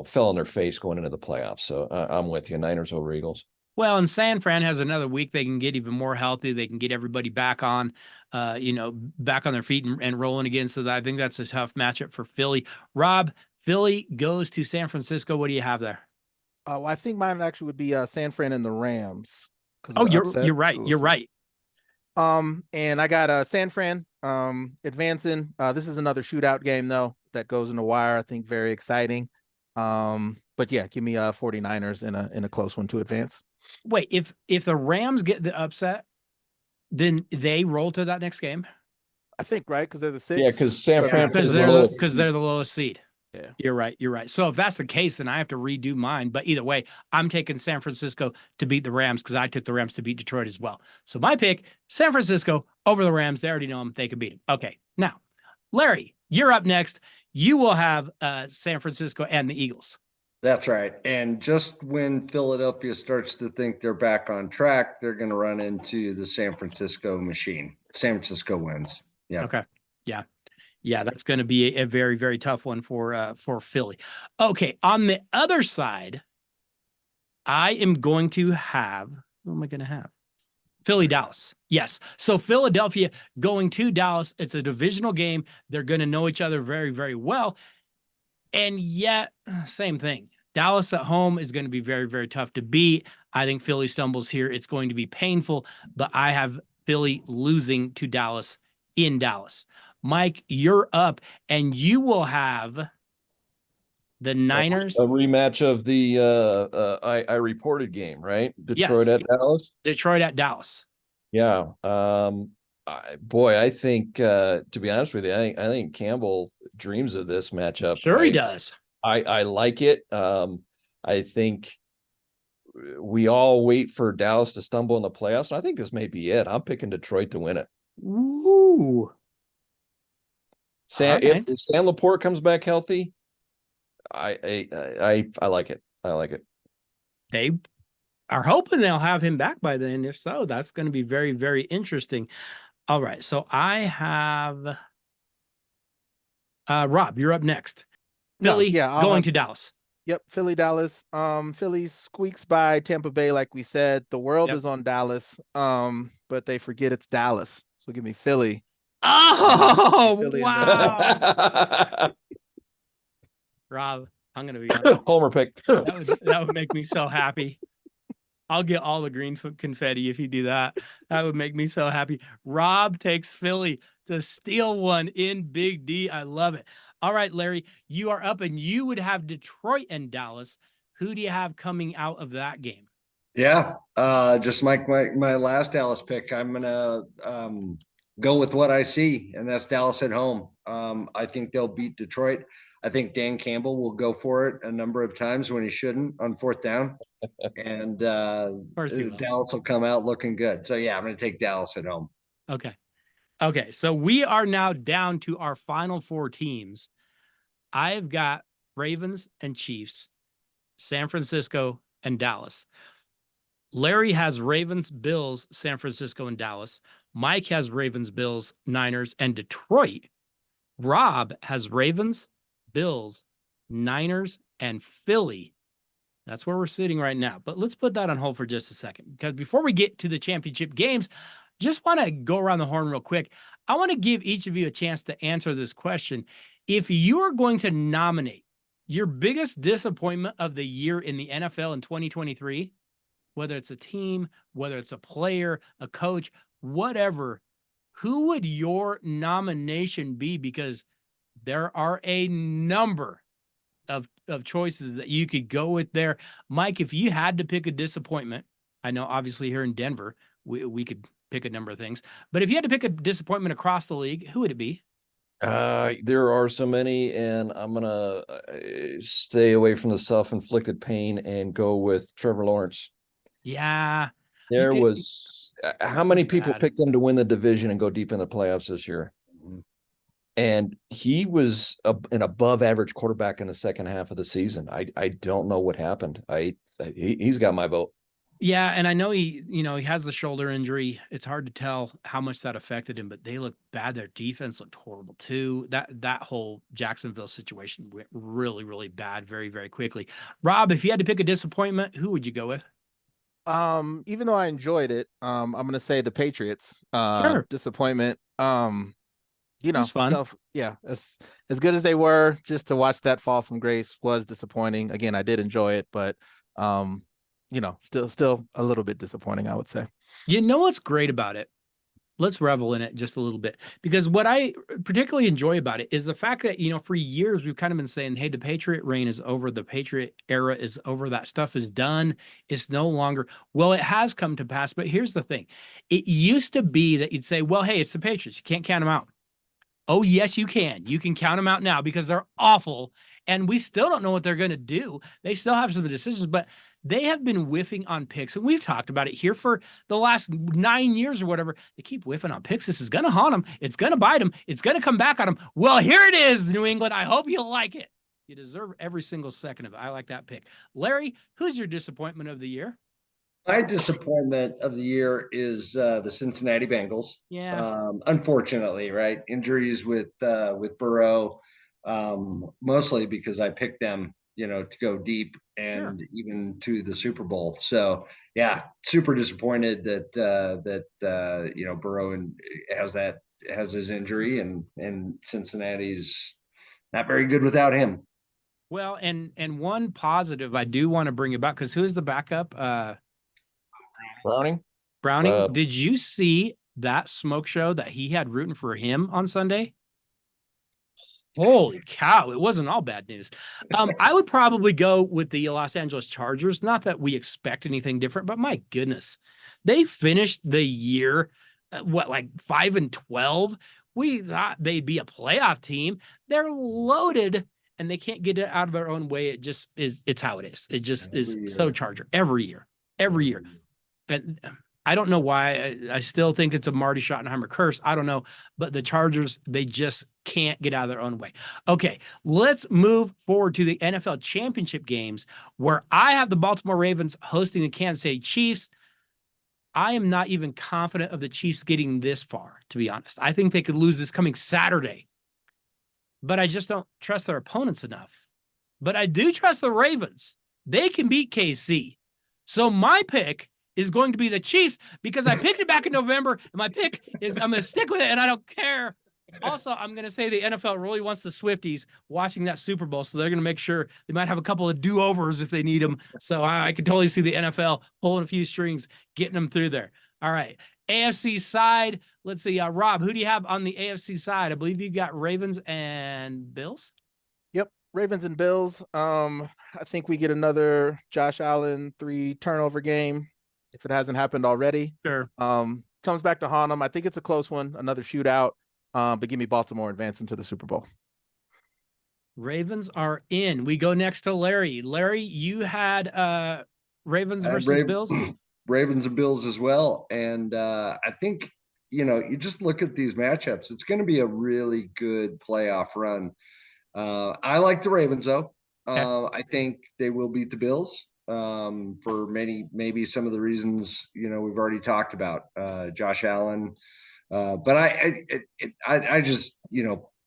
fell on their face going into the playoffs. So I'm with you. Niners over Eagles. Well, and San Fran has another week. They can get even more healthy. They can get everybody back on, back on their feet and rolling again. So I think that's a tough matchup for Philly. Rob, Philly goes to San Francisco. What do you have there? Well, I think mine actually would be San Fran and the Rams. Oh, you're right. You're right. And I got San Fran advancing. This is another shootout game though that goes in the wire. I think very exciting. But yeah, give me 49ers in a close one to advance. Wait, if the Rams get the upset, then they roll to that next game? I think, right? Because they're the 6th. Yeah, because San Fran because they're the lowest seed. Yeah, you're right. So if that's the case, then I have to redo mine. But either way, I'm taking San Francisco to beat the Rams because I took the Rams to beat Detroit as well. So my pick, San Francisco over the Rams. They already know them. They can beat them. Okay, now, Larry, you're up next. You will have San Francisco and the Eagles. That's right. And just when Philadelphia starts to think they're back on track, they're going to run into the San Francisco machine. San Francisco wins. Yeah. Okay. Yeah, that's going to be a very, very tough one for Philly. Okay, on the other side, I am going to have, what am I going to have? Philly, Dallas. Yes. So Philadelphia going to Dallas. It's a divisional game. They're going to know each other very, very well. And yet, same thing. Dallas at home is going to be very, very tough to beat. I think Philly stumbles here. It's going to be painful, but I have Philly losing to Dallas in Dallas. Mike, you're up, and you will have the Niners. A rematch of the I reported game, right? Detroit Yes. at Dallas. Detroit at Dallas. Yeah. I think to be honest with you, I think Campbell dreams of this matchup. Sure, right? He does. I like it. I think we all wait for Dallas to stumble in the playoffs. And I think this may be it. I'm picking Detroit to win it. Ooh. If Sam Laporte comes back healthy, I like it. I like it. They are hoping they'll have him back by then. If so, that's going to be very, very interesting. All right. So I have Rob, you're up next. Philly going to Dallas. Yep, Philly, Dallas. Philly squeaks by Tampa Bay, like we said. The world is on Dallas, but they forget it's Dallas. So give me Philly. Oh, Philly wow. Rob, I'm going to be honest. Homer pick. That would make me so happy. I'll get all the green confetti if you do that. That would make me so happy. Rob takes Philly to steal one in Big D. I love it. All right, Larry, you are up, and you would have Detroit and Dallas. Who do you have coming out of that game? Yeah, just like my last Dallas pick, I'm gonna go with what I see, and that's Dallas at home. I think they'll beat Detroit. I think Dan Campbell will go for it a number of times when he shouldn't on 4th down, and Dallas will come out looking good. So yeah, I'm going to take Dallas at home. Okay. So we are now down to our final 4 teams. I've got Ravens and Chiefs, San Francisco and Dallas. Larry has Ravens, Bills, San Francisco and Dallas. Mike has Ravens, Bills, Niners, and Detroit. Rob has Ravens, Bills, Niners, and Philly. That's where we're sitting right now. But let's put that on hold for just a second, because before we get to the championship games, just want to go around the horn real quick. I want to give each of you a chance to answer this question. If you are going to nominate your biggest disappointment of the year in the NFL in 2023, whether it's a team, whether it's a player, a coach, whatever, who would your nomination be? Because there are a number of choices that you could go with there. Mike, if you had to pick a disappointment, I know obviously here in Denver, we could pick a number of things, but if you had to pick a disappointment across the league, who would it be? There are so many, and I'm gonna stay away from the self-inflicted pain and go with Trevor Lawrence. Yeah. There was how many people bad. picked him to win the division and go deep in the playoffs this year? And he was an above average quarterback in the second half of the season. I don't know what happened. He's got my vote. Yeah, and I know he has the shoulder injury. It's hard to tell how much that affected him, but they looked bad. Their defense looked horrible too. That whole Jacksonville situation went really, really bad very, very quickly. Rob, if you had to pick a disappointment, who would you go with? Even though I enjoyed it, I'm gonna say the Patriots. Sure. Disappointment. It's fun. Yeah, as good as they were, just to watch that fall from grace was disappointing. Again, I did enjoy it, but still a little bit disappointing, I would say. You know what's great about it? Let's revel in it just a little bit, because what I particularly enjoy about it is the fact that, for years we've kind of been saying, hey, the Patriot reign is over. The Patriot era is over. That stuff is done. It's no longer. Well, it has come to pass, but here's the thing. It used to be that you'd say, well, hey, it's the Patriots. You can't count them out. Oh, yes, you can. You can count them out now because they're awful. And we still don't know what they're going to do. They still have some decisions, but they have been whiffing on picks. And we've talked about it here for the last 9 years or whatever. They keep whiffing on picks. This is going to haunt them. It's going to bite them. It's going to come back on them. Well, here it is, New England. I hope you like it. You deserve every single second of it. I like that pick. Larry, who's your disappointment of the year? My disappointment of the year is the Cincinnati Bengals. Yeah. Unfortunately, right? Injuries with Burrow, mostly because I picked them, to go deep and even to the Super Bowl. So yeah, super disappointed that Burrow has his injury and Cincinnati's not very good without him. Well, and one positive I do want to bring about, because who's the backup? Browning. Did you see that smoke show that he had rooting for him on Sunday? Holy cow. It wasn't all bad news. I would probably go with the Los Angeles Chargers. Not that we expect anything different, but my goodness, they finished the year, 5-12? We thought they'd be a playoff team. They're loaded and they can't get it out of their own way. It just is. It's how it is. It just is so Charger every year. And I don't know why. I still think it's a Marty Schottenheimer curse. I don't know. But the Chargers, they just can't get out of their own way. Okay, let's move forward to the NFL championship games, where I have the Baltimore Ravens hosting the Kansas City Chiefs. I am not even confident of the Chiefs getting this far, to be honest. I think they could lose this coming Saturday. But I just don't trust their opponents enough. But I do trust the Ravens. They can beat KC. So my pick is going to be the Chiefs, because I picked it back in November, and my pick is I'm going to stick with it, and I don't care. Also, I'm going to say the NFL really wants the Swifties watching that Super Bowl, so they're going to make sure they might have a couple of do-overs if they need them. So I could totally see the NFL pulling a few strings, getting them through there. All right, AFC side, let's see. Rob, who do you have on the AFC side? I believe you got Ravens and Bills. Yep, Ravens and Bills. I think we get another Josh Allen 3 turnover game, if it hasn't happened already. Sure. Comes back to haunt them. I think it's a close one, another shootout. But give me Baltimore advancing to the Super Bowl. Ravens are in. We go next to Larry. Larry, you had Ravens versus Bills. Ravens and Bills as well. And I think, you just look at these matchups. It's going to be a really good playoff run. I like the Ravens, though. I think they will beat the Bills for maybe some of the reasons, we've already talked about. Josh Allen. But I just,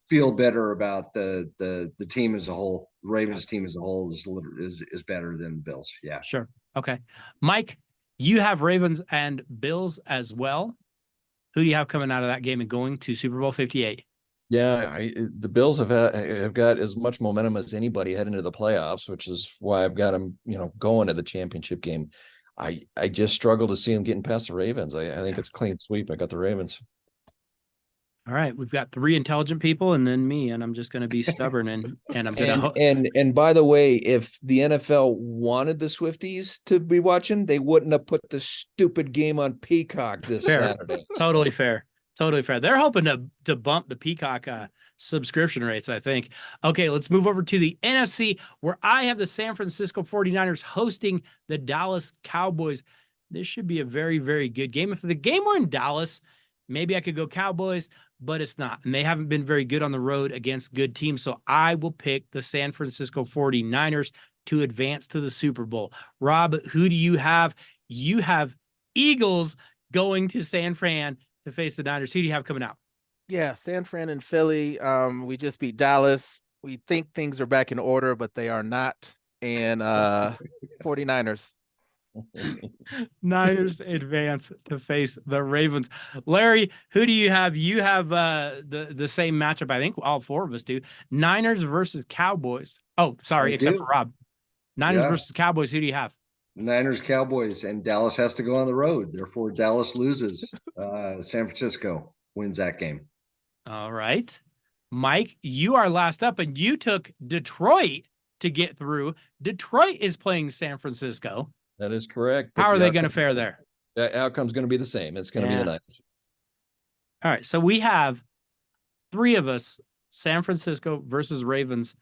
feel better about the team as a whole. The Ravens team as a whole is better than Bills. Yeah. Sure. Okay. Mike, you have Ravens and Bills as well. Who do you have coming out of that game and going to Super Bowl 58? Yeah, the Bills have got as much momentum as anybody heading into the playoffs, which is why I've got them, going to the championship game. I just struggle to see them getting past the Ravens. I think it's a clean sweep. I got the Ravens. All right, we've got 3 intelligent people and then me, and I'm just going to be stubborn and I'm going to And by the way, if the NFL wanted the Swifties to be watching, they wouldn't have put the stupid game on Peacock this Saturday. Totally fair. Totally fair. They're hoping to bump the Peacock subscription rates, I think. Okay, let's move over to the NFC, where I have the San Francisco 49ers hosting the Dallas Cowboys. This should be a very, very good game. If the game were in Dallas, maybe I could go Cowboys, but it's not. And they haven't been very good on the road against good teams. So I will pick the San Francisco 49ers to advance to the Super Bowl. Rob, who do you have? You have Eagles going to San Fran to face the Niners. Who do you have coming out? Yeah, San Fran and Philly. We just beat Dallas. We think things are back in order, but they are not. And 49ers. Niners advance to face the Ravens. Larry, who do you have? You have the same matchup. I think all 4 of us do. Niners versus Cowboys. Oh, sorry, except for Rob. Niners versus Cowboys. Who do you have? Niners, Cowboys, and Dallas has to go on the road. Therefore, Dallas loses. San Francisco wins that game. All right. Mike, you are last up, and you took Detroit to get through. Detroit is playing San Francisco. That is correct. How are they going to fare there? The outcome's going to be the same. It's going to be the Niners. All right. So we have 3 of us, San Francisco versus Ravens.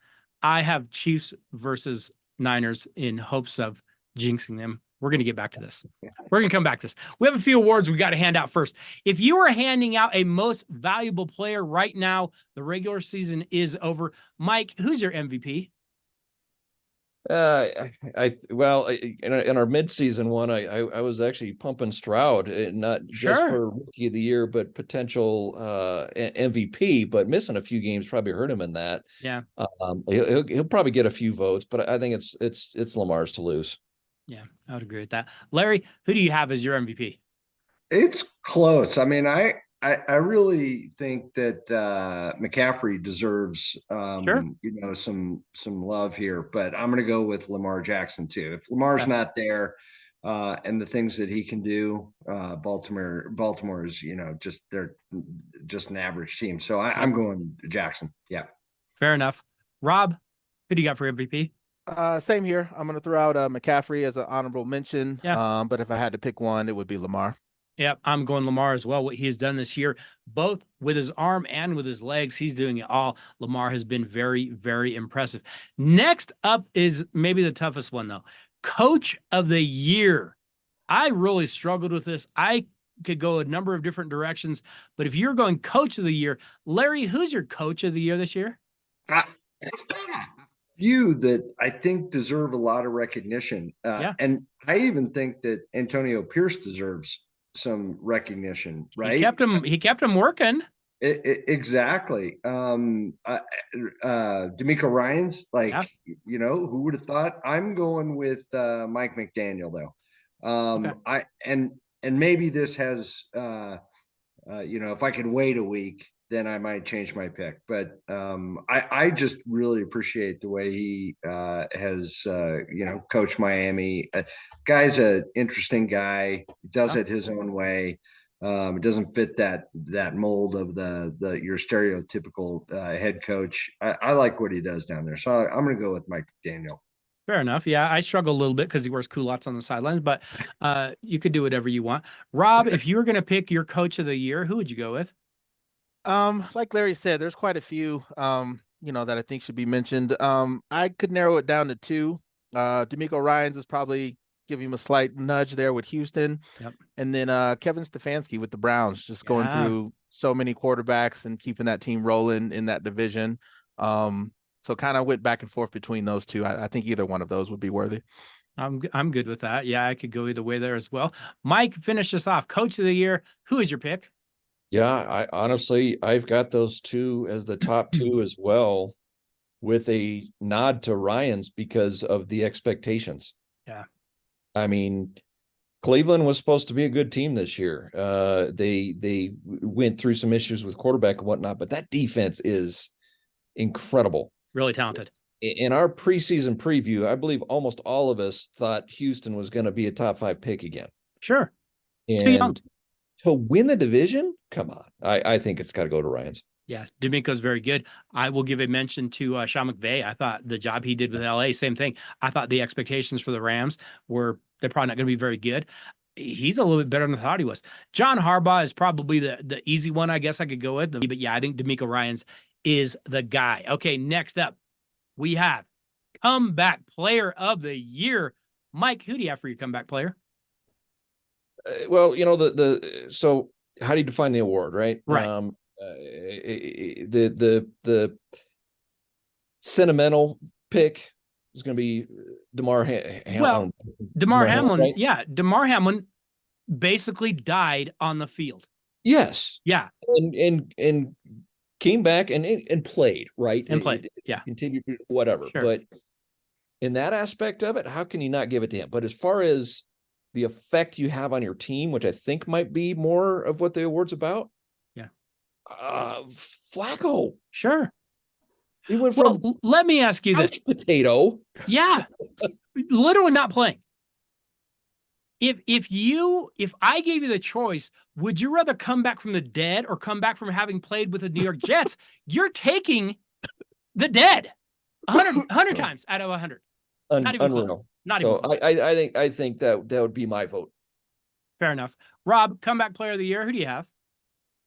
I have Chiefs versus Niners in hopes of jinxing them. We're going to get back to this. We're going to come back to this. We have a few awards we got to hand out first. If you are handing out a most valuable player right now, the regular season is over. Mike, who's your MVP? In our midseason one, I was actually pumping Stroud, not just for rookie of the year, but potential MVP. But missing a few games probably hurt him in that. Yeah, he'll probably get a few votes, but I think it's Lamar's to lose. Yeah, I would agree with that. Larry, who do you have as your MVP? It's close. I mean, I really think that McCaffrey deserves some love here, but I'm going to go with Lamar Jackson too. If Lamar's not there, and the things that he can do, Baltimore is they're just an average team. So I'm going Jackson. Yeah, fair enough. Rob, who do you got for MVP? Same here. I'm going to throw out McCaffrey as an honorable mention. Yeah. But if I had to pick one, it would be Lamar. Yep, I'm going Lamar as well. What he has done this year, both with his arm and with his legs, he's doing it all. Lamar has been very, very impressive. Next up is maybe the toughest one, though. Coach of the Year. I really struggled with this. I could go a number of different directions, but if you're going Coach of the Year, Larry, who's your Coach of the Year this year? Few that I think deserve a lot of recognition. And I even think that Antonio Pierce deserves some recognition, right? He kept him working. Exactly. D'Amico Ryans, who would have thought? I'm going with Mike McDaniel though. And maybe this has if I could wait a week, then I might change my pick. But I just really appreciate the way he has coached Miami. Guy's an interesting guy. He does it his own way. It doesn't fit that mold of your stereotypical head coach. I like what he does down there. So I'm going to go with Mike McDaniel. Fair enough. Yeah, I struggle a little bit because he wears culottes on the sidelines, but you could do whatever you want. Rob, if you were going to pick your Coach of the Year, who would you go with? Like Larry said, there's quite a few, that I think should be mentioned. I could narrow it down to 2. D'Amico Ryans is probably giving him a slight nudge there with Houston. Yep. And then Kevin Stefanski with the Browns, just going through so many quarterbacks and keeping that team rolling in that division. So kind of went back and forth between those 2. I think either one of those would be worthy. I'm good with that. Yeah, I could go either way there as well. Mike, finish us off. Coach of the Year. Who is your pick? Yeah, I've got those 2 as the top 2 as well, with a nod to Ryans because of the expectations. Yeah. I mean, Cleveland was supposed to be a good team this year. They went through some issues with quarterback and whatnot, but that defense is incredible. Really talented. In our preseason preview, I believe almost all of us thought Houston was going to be a top 5 pick again. Sure. Too young. To win the division, come on. I think it's got to go to Ryans. Yeah, D'Amico's very good. I will give a mention to Sean McVay. I thought the job he did with LA, same thing. I thought the expectations for the Rams were they're probably not going to be very good. He's a little bit better than I thought he was. John Harbaugh is probably the easy one, I guess I could go with. But yeah, I think D'Amico Ryans is the guy. Okay, next up, we have comeback player of the year. Mike, who do you have for your comeback player? Well, you know, so how do you define the award, right? Right. The sentimental pick is going to be Damar Hamlin. Well, Damar Hamlin, right? yeah. Damar Hamlin basically died on the field. Yes. Yeah. And came back and played, right? And played. Yeah. Continued, whatever. Sure. But in that aspect of it, how can you not give it to him? But as far as the effect you have on your team, which I think might be more of what the award's about. Yeah. Flacco. Sure. He went from let me ask you this. Potato. Yeah. Literally not playing. If I gave you the choice, would you rather come back from the dead or come back from having played with the New York Jets? You're taking the dead 100 times out of 100. Not even unreal. Close. Not so even close. I think that would be my vote. Fair enough. Rob, comeback player of the year. Who do you have?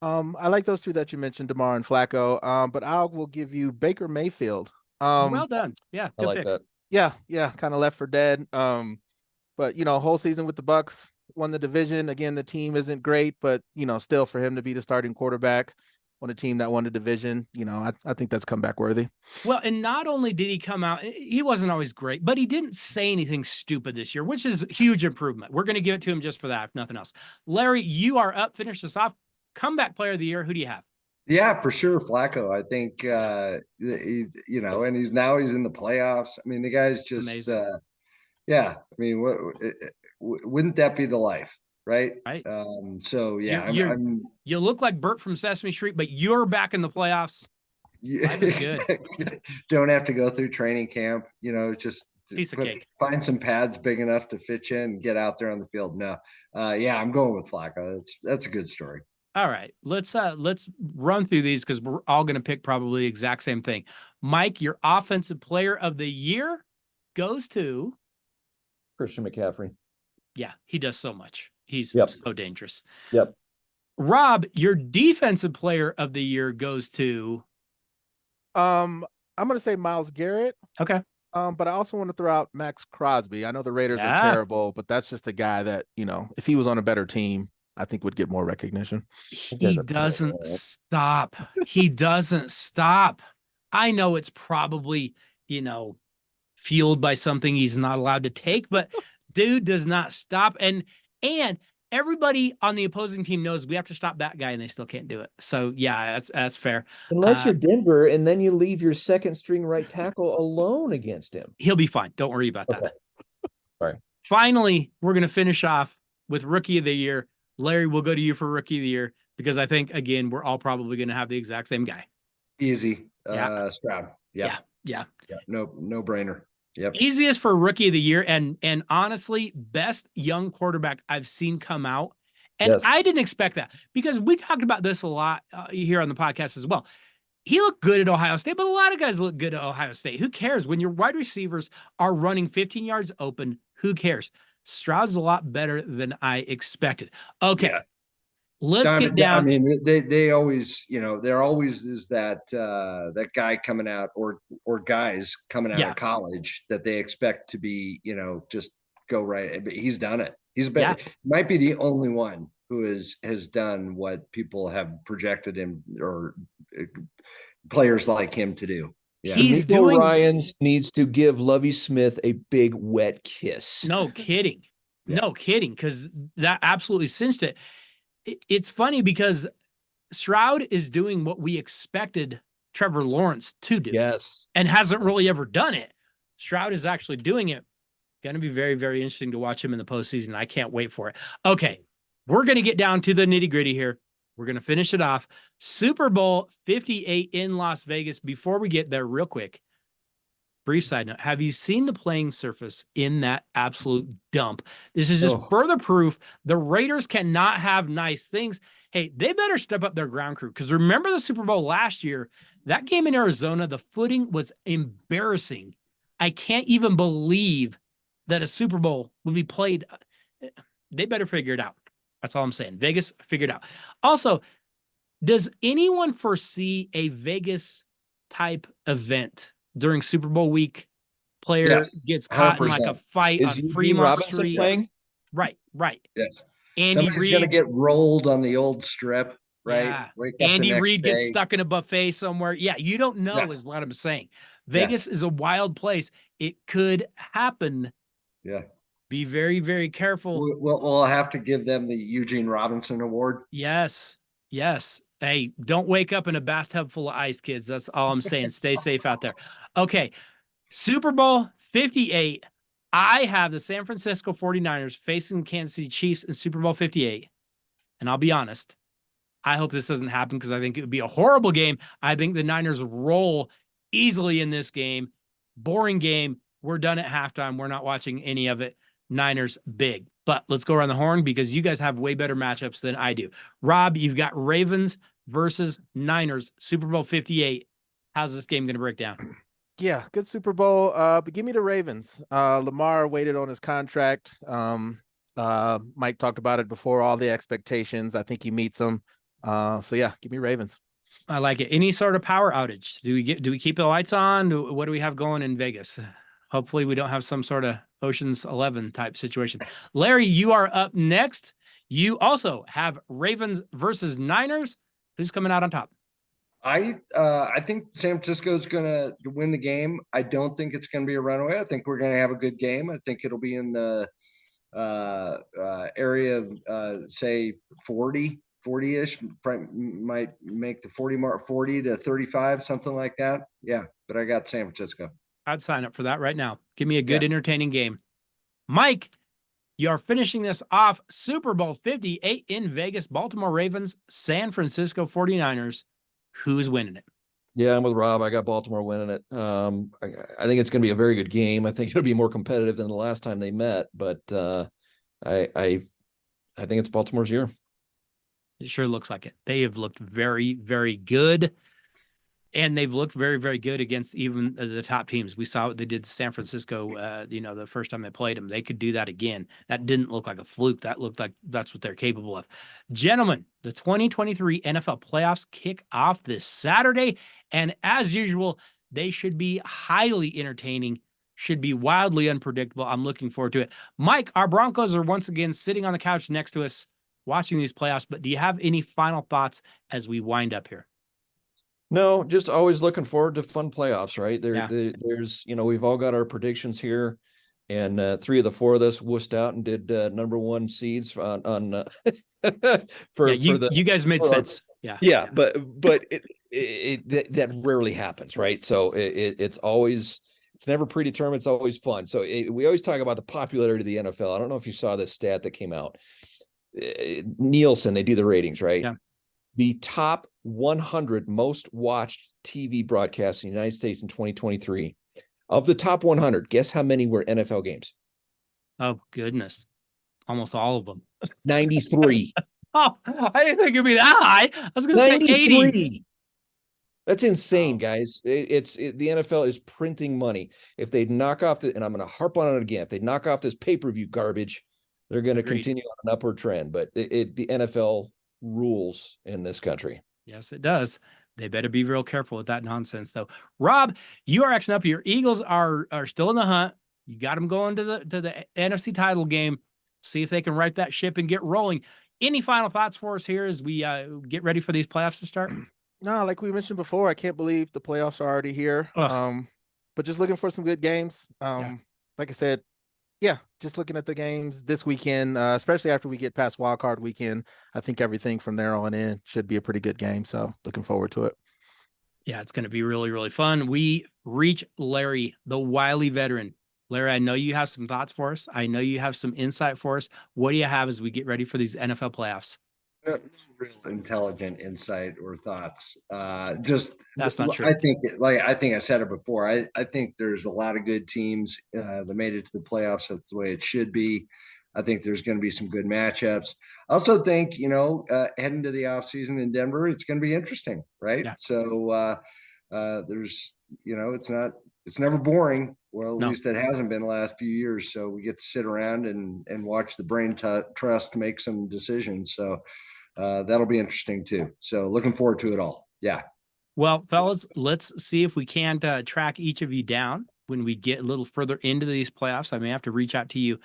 I like those two that you mentioned, Damar and Flacco. But I will give you Baker Mayfield. Well done. Yeah, I like that. Yeah, kind of left for dead. But whole season with the Bucks, won the division. Again, the team isn't great, but still for him to be the starting quarterback on a team that won the division, I think that's comeback worthy. Well, and not only did he come out, he wasn't always great, but he didn't say anything stupid this year, which is a huge improvement. We're going to give it to him just for that, if nothing else. Larry, you are up. Finish this off. Comeback player of the year. Who do you have? Yeah, for sure. Flacco. I think, and he's in the playoffs. I mean, the guy's just, yeah. I mean, wouldn't that be the life? Right. Right. So yeah, you look like Bert from Sesame Street, but you're back in the playoffs. Yeah, life is good. Don't have to go through training camp. Just piece of cake. Find some pads big enough to fit you and get out there on the field. No, yeah, I'm going with Flacco. That's a good story. All right, let's run through these because we're all going to pick probably the exact same thing. Mike, your offensive player of the year goes to Christian McCaffrey. Yeah, he does so much. He's so dangerous. Yep. Rob, your defensive player of the year goes to I'm going to say Myles Garrett. Okay. But I also want to throw out Max Crosby. I know the Raiders are terrible, but that's just a guy that, if he was on a better team, I think would get more recognition. He doesn't stop. He doesn't stop. I know it's probably, fueled by something he's not allowed to take, but dude does not stop. And everybody on the opposing team knows we have to stop that guy and they still can't do it. So yeah, that's fair. Unless you're Denver and then you leave your second string right tackle alone against him. He'll be fine. Don't worry about that. Okay. All right. Finally, we're going to finish off with Rookie of the Year. Larry, we'll go to you for Rookie of the Year because I think, again, we're all probably going to have the exact same guy. Easy. Stroud. Yep. Yeah. No brainer. Yep. Easiest for Rookie of the Year and honestly, best young quarterback I've seen come out. And I didn't expect that because we talked about this a lot here on the podcast as well. He looked good at Ohio State, but a lot of guys look good at Ohio State. Who cares? When your wide receivers are running 15 yards open, who cares? Stroud's a lot better than I expected. Okay. Yeah. Let's get down. I mean, they always, there always is that guy coming out or guys coming out of college that they expect to be, just go right. But he's done it. He's been might be the only one who has done what people have projected him or players like him to do. Yeah. Ryans needs to give Lovie Smith a big wet kiss. No kidding. No kidding. Because that absolutely cinched it. It's funny because Stroud is doing what we expected Trevor Lawrence to do. Yes. And hasn't really ever done it. Stroud is actually doing it. Going to be very, very interesting to watch him in the postseason. I can't wait for it. Okay, we're going to get down to the nitty-gritty here. We're going to finish it off. Super Bowl 58 in Las Vegas. Before we get there, real quick, brief side note, have you seen the playing surface in that absolute dump? This is just further proof the Raiders cannot have nice things. Hey, they better step up their ground crew, because remember the Super Bowl last year, that game in Arizona, the footing was embarrassing. I can't even believe that a Super Bowl would be played. They better figure it out. That's all I'm saying. Vegas, figure it out. Also, does anyone foresee a Vegas type event during Super Bowl week? Player gets caught in like a fight on Fremont Robinson Street. Playing? Right. Yes. Andy Somebody's going to Reid get rolled on the old strip, right? Yeah. Wake up the Andy next Reid gets day. stuck in a buffet somewhere. Yeah, you don't know Yeah. is what I'm saying. Vegas is a wild place. It could happen. Yeah. Be very, very careful. We'll have to give them the Eugene Robinson Award. Yes. Hey, don't wake up in a bathtub full of ice, kids. That's all I'm saying. Stay safe out there. Okay. Super Bowl 58. I have the San Francisco 49ers facing Kansas City Chiefs in Super Bowl 58. And I'll be honest, I hope this doesn't happen, because I think it would be a horrible game. I think the Niners roll easily in this game. Boring game. We're done at halftime. We're not watching any of it. Niners big. But let's go around the horn, because you guys have way better matchups than I do. Rob, you've got Ravens versus Niners, Super Bowl 58. How's this game going to break down? Yeah, good Super Bowl. But give me the Ravens. Lamar waited on his contract. Mike talked about it before, all the expectations. I think he meets them. So yeah, give me Ravens. I like it. Any sort of power outage? Do we keep the lights on? What do we have going in Vegas? Hopefully we don't have some sort of Ocean's 11 type situation. Larry, you are up next. You also have Ravens versus Niners. Who's coming out on top? I think San Francisco is going to win the game. I don't think it's going to be a runaway. I think we're going to have a good game. I think it'll be in the area of say 40-ish, might make the 40 mark, 40 to 35, something like that. Yeah, but I got San Francisco. I'd sign up for that right now. Give me a good, entertaining game. Mike, you are finishing this off. Super Bowl 58 in Vegas, Baltimore Ravens, San Francisco 49ers. Who's winning it? Yeah, I'm with Rob. I got Baltimore winning it. I think it's going to be a very good game. I think it'll be more competitive than the last time they met, but I think it's Baltimore's year. It sure looks like it. They have looked very, very good. And they've looked very, very good against even the top teams. We saw what they did to San Francisco, the first time they played them. They could do that again. That didn't look like a fluke. That looked like that's what they're capable of. Gentlemen, the 2023 NFL playoffs kick off this Saturday. And as usual, they should be highly entertaining, should be wildly unpredictable. I'm looking forward to it. Mike, our Broncos are once again sitting on the couch next to us watching these playoffs. But do you have any final thoughts as we wind up here? No, just always looking forward to fun playoffs, right? There's, we've all got our predictions here, and 3 of the 4 of us wussed out and did number 1 seeds on you guys made sense. Yeah. But that rarely happens, right? So it's never predetermined. It's always fun. So we always talk about the popularity of the NFL. I don't know if you saw this stat that came out. Nielsen, they do the ratings, right? Yeah. The top 100 most watched TV broadcasts in the United States in 2023. Of the top 100, guess how many were NFL games? Oh, goodness. Almost all of them. 93. Oh, I didn't think it'd be that high. I was going to say 80. That's insane, guys. The NFL is printing money. If they knock off and I'm going to harp on it again, if they knock off this pay-per-view garbage, they're going to continue on an upward trend. But the NFL rules in this country. Yes, it does. They better be real careful with that nonsense, though. Rob, you are Xing up. Your Eagles are still in the hunt. You got them going to the NFC title game. See if they can right that ship and get rolling. Any final thoughts for us here as we get ready for these playoffs to start? No, like we mentioned before, I can't believe the playoffs are already here. But just looking for some good games. Like I said, just looking at the games this weekend, especially after we get past wild card weekend, I think everything from there on in should be a pretty good game. So looking forward to it. Yeah, it's going to be really, really fun. We reach Larry, the wily veteran, Larry, I know you have some thoughts for us. I know you have some insight for us. What do you have as we get ready for these NFL playoffs? No real intelligent insight or thoughts. That's not true. I think, I think I said it before. I think there's a lot of good teams that made it to the playoffs. That's the way it should be. I think there's going to be some good matchups. I also think, heading to the offseason in Denver, it's going to be interesting, right? Yeah. So there's, it's never boring. Well, at No. least it hasn't been the last few years. So we get to sit around and watch the brain trust make some decisions. So that'll be interesting too. So looking forward to it all. Yeah. Well, fellas, let's see if we can't track each of you down when we get a little further into these playoffs. I may have to reach out to you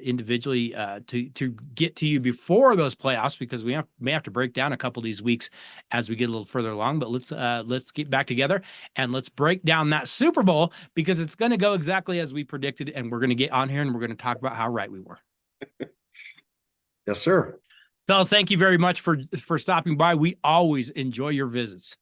individually to get to you before those playoffs, because we may have to break down a couple of these weeks as we get a little further along. But let's get back together and let's break down that Super Bowl, because it's going to go exactly as we predicted, and we're going to get on here and we're going to talk about how right we were. Yes, sir. Fellas, thank you very much for stopping by. We always enjoy your visits.